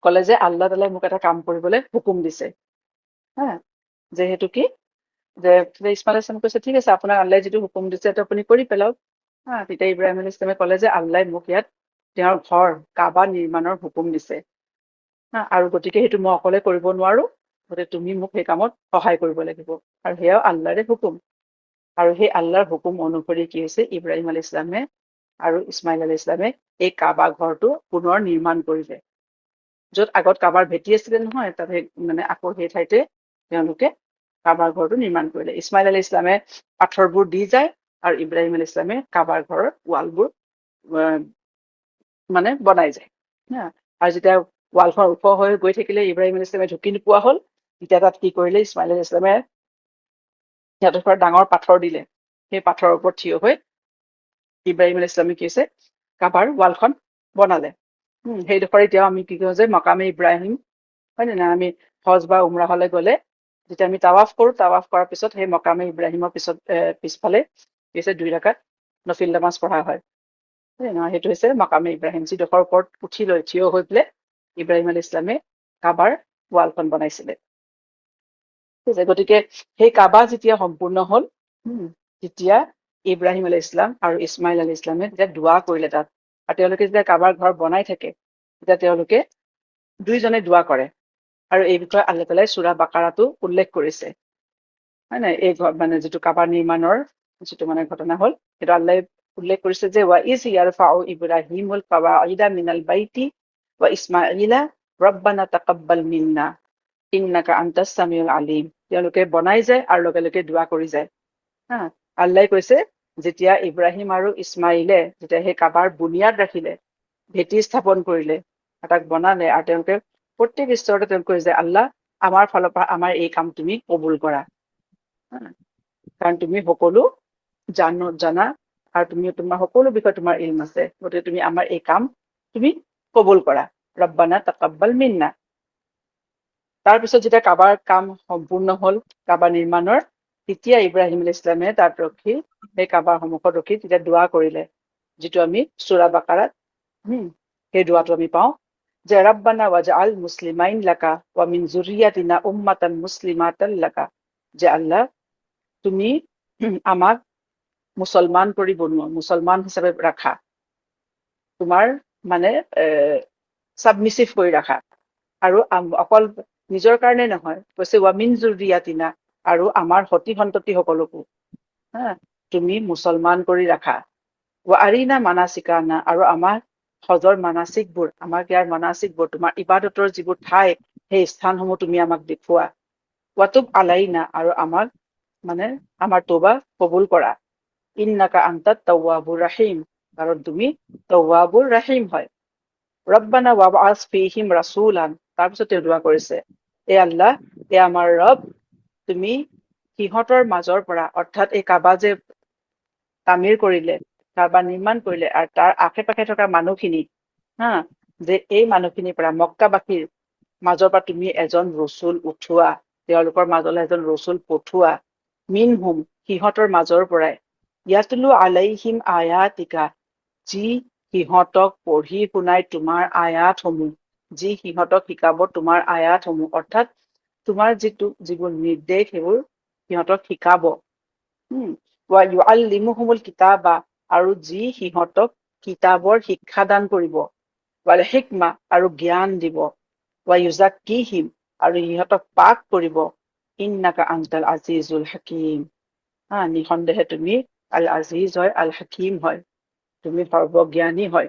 ক'লে যে আল্লাহ তাআলাই মোক এটা কাম কৰিবলৈ হুকুম দিছে। যে সেইটো কি, যে ইছমাইল আলাইহিছ সালামে কৈছে ঠিক আছে, আপোনাৰ আল্লাহে যিটো হুকুম দিছে সেইটো আপুনি কৰি পেলাওক। তেতিয়া ইব্ৰাহিম আলাইহিছ সালামে ক'লে যে আল্লাহে মোক ইয়াত তেওঁৰ ঘৰ কাবা নিৰ্মাণৰ হুকুম দিছে, আৰু গতিকে সেইটো মই অকলে কৰিব নোৱাৰো, গতিকে তুমি মোক সেই কামত সহায় কৰিব লাগিব, আৰু সেয়াও আল্লাহৰে হুকুম। আৰু সেই আল্লাহৰ হুকুম অনুসৰি কি হৈছে, ইব্ৰাহিম আলাইহিছ সালামে আৰু ইছমাইল আলাইহিছ সালামে এই কাবা ঘৰটো পুনৰ নিৰ্মাণ কৰিলে। য'ত আগত কাবাৰ ভেটি আছিলে নহয়, তাত মানে আকৌ সেই ঠাইতে তেওঁলোকে কাবাৰ ঘৰটো নিৰ্মাণ কৰিলে। ইছমাইল আলাইহিছ সালামে পাথৰবোৰ দি যায়, আৰু ইব্ৰাহিম আলাইহিছ সালামে কাবাৰ ঘৰৰ ৱালবোৰ মানে বনাই যায়। আৰু যেতিয়া ৱালখন ওখ হৈ গৈ থাকিলে, ইব্ৰাহিম আলাইহিছ সালামে ঢুকি নোপোৱা হ'ল, তেতিয়া তাত কি কৰিলে, ইছমাইল আলাইহিছ সালামে সিহঁতৰ ডাঙৰ পাথৰ দিলে। সেই পাথৰৰ ওপৰত থিয় হৈ ইব্ৰাহিম আলাইহিছ সালামে কি হৈছে, কাবাৰ ৱালখন বনালে। সেইডোখৰ এতিয়াও আমি কি কওঁ যে মকামে ইব্ৰাহিম, হয় নে নাই? আমি হজ বা উমৰাহলৈ গ'লে যেতিয়া আমি তাৱাফ কৰো, তাৱাফ কৰাৰ পিছত সেই মকামে ইব্ৰাহিমৰ পিছফালে কি হৈছে 2 ৰাকাত নফিল নামাজ পঢ়া হয়। সেইটো হৈছে মকামে ইব্ৰাহিম, যিডোখৰ ওপৰত উঠি লৈ থিয় হৈ পেলাই ইব্ৰাহিম আলাইহিছ সালামে কাবাৰ ৱালখন বনাইছিলে। ঠিক আছে, গতিকে সেই কাবা যেতিয়া সম্পূৰ্ণ হ'ল, তেতিয়া ইব্ৰাহিম আলাইহিছ সালাম আৰু ইছমাইল আলাইহিছ সালামে তেতিয়া দোৱা কৰিলে তাত। আৰু তেওঁলোকে যেতিয়া কাবাৰ ঘৰ বনাই থাকে, তেতিয়া তেওঁলোকে দুইজনে দোৱা কৰে, আৰু এই বিষয়ে আল্লাহ তাআলাই সূৰা বাকাৰাতো উল্লেখ কৰিছে, হয় নাই? এই মানে যিটো কাবা নিৰ্মাণৰ যিটো মানে ঘটনা হ'ল, সেইটো আল্লাহে উল্লেখ কৰিছে যে ওয়াইজ ইয়াৰফাউ ইব্ৰাহিমুল কাৱাইদা মিনাল বাইতি ওয়া ইছমাঈলা ৰব্বানা তাকাব্বাল মিন্না ইন্নাকা আনতাছ সামিউল আলিম। তেওঁলোকে বনাই যায় আৰু লগে লগে দোৱা কৰি যায়। আল্লাহে কৈছে যেতিয়া ইব্ৰাহিম আৰু ইছমাইলে যেতিয়া সেই কাবাৰ বুনিয়াদ ৰাখিলে, ভেটি স্থাপন কৰিলে, তাক বনালে, আৰু তেওঁলোকে প্ৰত্যেক স্তৰতে তেওঁলোকে কৈছে যে আল্লাহ, আমাৰ ফালৰ পৰা আমাৰ এই কাম তুমি কবুল কৰা, কাৰণ তুমি সকলো জানা, আৰু তুমি তোমাৰ সকলো বিষয়ে তোমাৰ ইলম আছে, গতিকে তুমি আমাৰ এই কাম তুমি কবুল কৰা, ৰব্বানা তাকাব্বাল মিন্না। তাৰপিছত যেতিয়া কাবাৰ কাম সম্পূৰ্ণ হ'ল, কাবা নিৰ্মাণৰ, তেতিয়া ইব্ৰাহিম আলাইহিছ সালামে তাত ৰখি সেই কাবাৰ সন্মুখত ৰখি তেতিয়া দোৱা কৰিলে, যিটো আমি সূৰা বাকাৰাত সেই দোৱাটো আমি পাওঁ যে ৰব্বানা ৱাজআল মুছলিমাইন লাকা ওয়া মিন যুৰৰিয়াতিনা উম্মাতান মুছলিমাতান লাকা, যে আল্লাহ তুমি আমাক মুছলমান কৰি বনোৱা, মুছলমান হিচাপে ৰাখা, তোমাৰ মানে চাবমিচিভ কৰি ৰাখা। আৰু অকল নিজৰ কাৰণে নহয়, কৈছে ৱামিন জুৰিয়াতিনা, আৰু আমাৰ সতি সন্ততি সকলকো তুমি মুছলমান কৰি ৰাখা। আৰিনা মানাচিকানা, আৰু আমাৰ হজৰ মানাচিকবোৰ, আমাক ইয়াৰ মানাচিকবোৰ, তোমাৰ ইবাদতৰ যিবোৰ ঠাই, সেই স্থানসমূহ তুমি আমাক দেখুওৱা। ৱাতুব আলাইনা, আৰু আমাক আমাৰ তৌবা কবুল কৰা। ইন্নাকা আন্তাত তাওৱাবুৰ ৰাহিম, কাৰণ তুমি তাওৱাবুৰ ৰাহিম হয়। ৰব্বানা ৱাবআছ ফীহিম ৰাসূলান, তাৰপিছত তেওঁ দোৱা কৰিছে, এ আল্লাহ, এ আমাৰ ৰব, তুমি সিহঁতৰ মাজৰ পৰা, অৰ্থাৎ এই কাবা যে তামিৰ কৰিলে, কাবা নিৰ্মাণ কৰিলে, আৰু তাৰ আশে পাশে থকা মানুহখিনি যে এই মানুহখিনিৰ পৰা, মক্কাবাসীৰ মাজৰ পৰা তুমি এজন ৰচুল উঠোৱা, তেওঁলোকৰ মাজলৈ এজন ৰচুল পঠোৱা। মিনহুম, সিহঁতৰ মাজৰ পৰাই, ইয়াতলু আলাইহিম আয়াতিকা, যি সিহঁতক পঢ়ি শুনাই তোমাৰ আয়াতসমূহ, যি সিহঁতক শিকাব তোমাৰ আয়াতসমূহ, অৰ্থাৎ তোমাৰ যিবোৰ নিৰ্দেশ, সেইবোৰ সিহঁতক শিকাব। য়ুআল্লিমুহুমুল কিতাবা, আৰু যি সিহঁতক কিতাবৰ শিক্ষাদান কৰিব। ৱাল হিকমা, আৰু জ্ঞান দিব। য়ুজাক্কিহিম, আৰু সিহঁতক পাক কৰিব। ইন্নাকা আনতাল আজিজুল হাকিম, নিঃসন্দেহে তুমি আল আজিজ হয়, আল হাকিম হয়, তুমি সৰ্বজ্ঞানী হয়,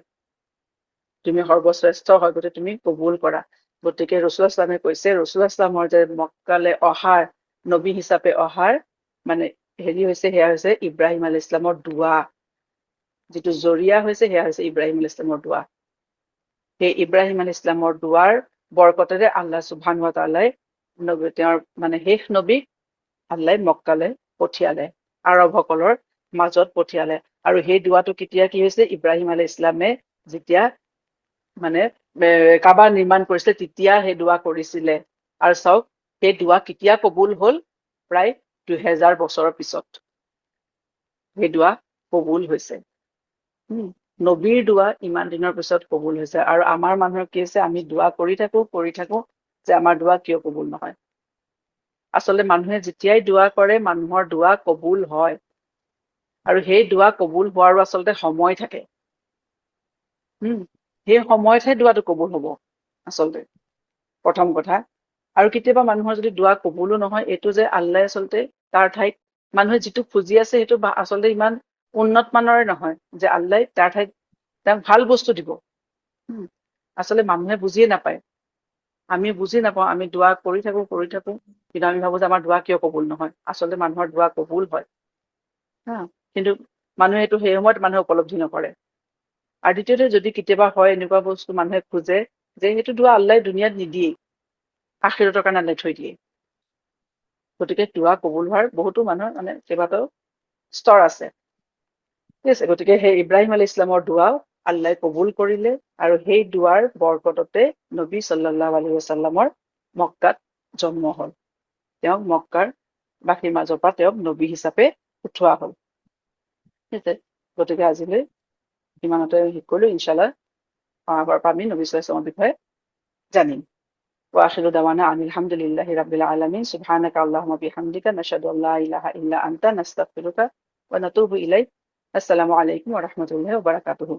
তুমি সৰ্বশ্ৰেষ্ঠ হয়, গতিকে তুমি কবুল কৰা। গতিকে ৰসুল ইছলামে কৈছে, ৰসুল ইছলামৰ যে মক্কালে অহাৰ, নবী হিচাপে অহাৰ হেৰি হৈছে, সেয়া হৈছে ইব্ৰাহিম আলাইহিস সালামৰ দোৱা। যিটো জৰিয়া হৈছে, সেয়া হৈছে ইব্ৰাহিম আলাইহিস সালামৰ দোৱা। সেই ইব্ৰাহিম আলাইহিস সালামৰ দোৱাৰ বৰকতেৰে আল্লাহ সুবহানাহু ওয়া তাআলাই তেওঁৰ শেষ নবীক আল্লাহ মক্কালৈ পঠিয়ালে, আৰবসকলৰ মাজত পঠিয়ালে। আৰু সেই দোৱাটো কেতিয়া কি হৈছে, ইব্ৰাহিম আলাইহিস সালামে যেতিয়া কাবা নিৰ্মাণ কৰিছিলে, তেতিয়া সেই দোৱা কৰিছিলে। আৰু চাওক, সেই দোৱা কেতিয়া কবুল হল, প্ৰায় 2000 বছৰৰ পিছত সেই দোৱা কবুল হৈছে। নবীৰ দোৱা ইমান দিনৰ পিছত কবুল হৈছে। আৰু আমাৰ মানুহৰ কি হৈছে, আমি দোৱা কৰি থাকো যে আমাৰ দোৱা কিয় কবুল নহয়। আচলতে মানুহে যেতিয়াই দোৱা কৰে, মানুহৰ দোৱা কবুল হয়। আৰু সেই দোৱা কবুল হোৱাৰো আচলতে সময় থাকে। সেই সময়তহে দোৱাটো কবুল হব আচলতে, প্ৰথম কথা। আৰু কেতিয়াবা মানুহৰ যদি দোৱা কবুলো নহয়, এইটো যে আল্লাহ আচলতে তাৰ ঠাইত মানুহে যিটো খুজি আছে, সেইটো আচলতে ইমান উন্নত মানৰে নহয়, যে আল্লাহ তাৰ ঠাইত তেওঁক ভাল বস্তু দিব। আচলতে মানুহে বুজিয়ে নাপায়, আমি বুজি নাপাওঁ, আমি দোৱা কৰি থাকো, কিন্তু আমি ভাবো যে আমাৰ দোৱা কিয় কবুল নহয়। আচলতে মানুহৰ দোৱা কবুল হয়। কিন্তু মানুহে এইটো সেই সময়ত মানুহে উপলব্ধি নকৰে। আৰু দ্বিতীয়তে, যদি কেতিয়াবা হয় এনেকুৱা বস্তু, মানুহে খোজে যে সেইটো দোৱা আল্লাহ দুনিয়াত নিদিয়ে, আখিৰাতৰ কাৰণে আল্লাহ থৈ দিয়ে। গতিকে দোৱা কবুল হোৱাৰ বহুতো মানুহৰ কেইবাটাও স্তৰ আছে, ঠিক আছে। গতিকে সেই ইব্ৰাহিম আলাইহিস সালামৰ দোৱাও আল্লাহ কবুল কৰিলে, আৰু সেই দোৱাৰ বৰকততে নবী সাল্লাল্লাহু আলাইহি ওয়াসাল্লামৰ মক্কাত জন্ম হল। তেওঁক মক্কাৰ বাসীৰ মাজৰ পৰা তেওঁক নবী হিচাপে উঠোৱা হল, ঠিক আছে। গতিকে আজিলৈ ইমানতে শেষ কৰিলো। ইনশাআল্লাহ অহাবাৰৰ পৰা আমি নবী সাল্লাল্লাহু আলাইহি ওয়াসাল্লামৰ বিষয়ে জানিম। وآخر دعوانا أن الحمد لله رب العالمين سبحانك اللهم وبحمدك نشهد أن لا إله إلا أنت نستغفرك ونتوب إليك. السلام عليكم ورحمة الله وبركاته.